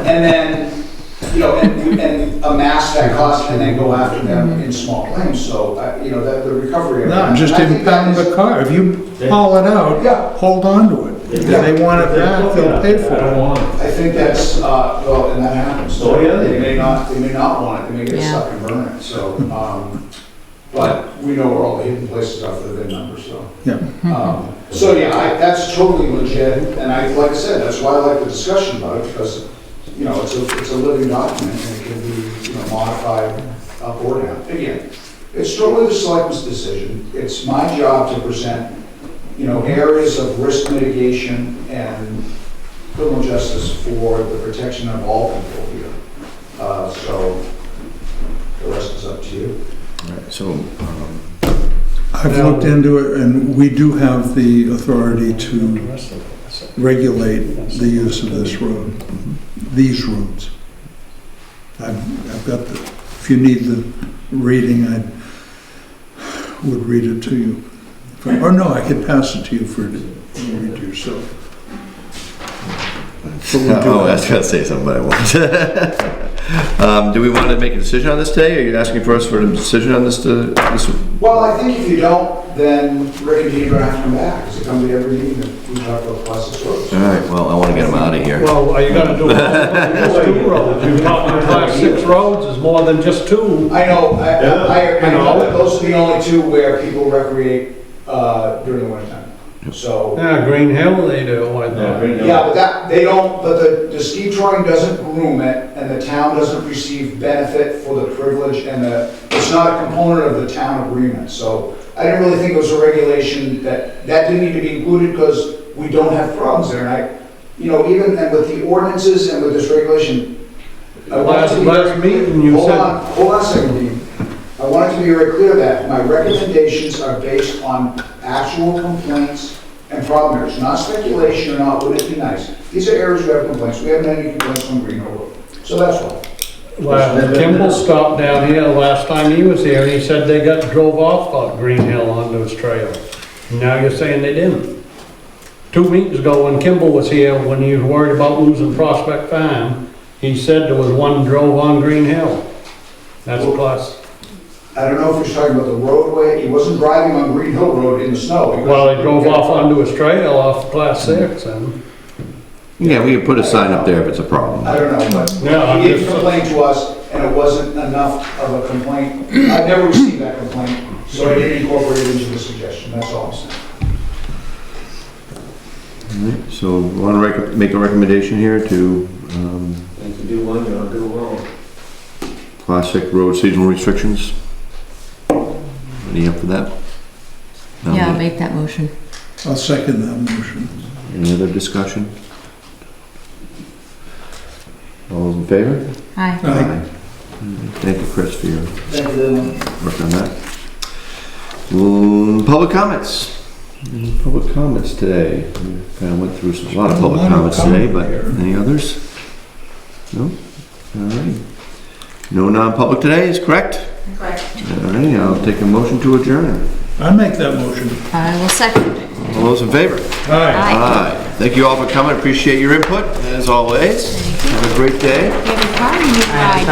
And and then, and amass that cost and then go after them in small claims, so, that the recovery. No, just impound the car. If you haul it out, Yeah. hold on to it. If they want it back, they'll pay for it. I think that's, well, and that happens. Oh, yeah. They may not want it, they may get Yeah. stuck and burn it, so, but we know where all the hidden places are for the VIN number, so. Yeah. So, yeah, that's totally legit, and like I said, that's why I like the discussion about it, because, it's a living document, and it can be, modified up or down. Again, it's totally the selectmen's decision. It's my job to present, areas of risk mitigation and criminal justice for the protection of all people here. So the rest is up to you. All right, so, I've looked into it, and we do have the authority to regulate the use of this road, these roads. I've got the, if you need the reading, I would read it to you. Or no, I could pass it to you for you to read to yourself. oh, I was gonna say something, but I won't. Do we want to make a decision on this today? Are you asking for us for a decision on this this? Well, I think if you don't, then Rick and Dean are gonna have to come back, because they come to every meeting that we talk about class 6 roads. All right, well, I want to get them out of here. Well, are you gonna do just 2 roads? You're talking class 6 roads is more than just 2. I know, I know that those are the only 2 where people recreate during the winter time. So, Yeah, Green Hill, they do, I thought. yeah, but they don't, but the ski touring doesn't groom it, and the town doesn't receive benefit for the privilege, and it's not a component of the town agreement. So I didn't really think it was a regulation that didn't need to be included, because we don't have problems there. And even and with the ordinances and with this regulation, I want to be Last meeting, you said. Hold on a second, Dean. I want it to be very clear that my recommendations are based on actual complaints and problem areas, not speculation or not, wouldn't it be nice? These are areas we have complaints. We haven't had any complaints from Green Hill Road. So that's why. Kimball stopped down here last time he was here, and he said they drove off Green Hill onto his trail. Now you're saying they didn't. 2 weeks ago, when Kimball was here, when he was worried about losing Prospect Farm, he said there was one drove on Green Hill. That's a plus. I don't know if he's talking about the roadway. He wasn't driving on Green Hill Road in the snow. Well, he drove off onto his trail off class 6, and Yeah, we can put a sign up there if it's a problem. I don't know, but Yeah, he did complain to us, and it wasn't enough of a complaint. I've never received that complaint, so I didn't incorporate it into the suggestion. That's all I'm saying. All right, so we want to make a recommendation here to If you do one, you'll do wrong. classic road seasonal restrictions. Any up for that? Yeah, I'll make that motion. I'll second that motion. Any other discussion? All those in favor? Aye. Aye. Thank you, Chris, for your Thank you, Dylan. work on that. Public comments. Any public comments today? We kind of went through a lot of public comments today, but any others? No? All right. No non-public today is correct? Correct. All right, I'll take a motion to adjourn. I make that motion. I will second. All those in favor? Aye. Aye. Thank you all for coming. Appreciate your input, as always. Have a great day. You have a car, you ride.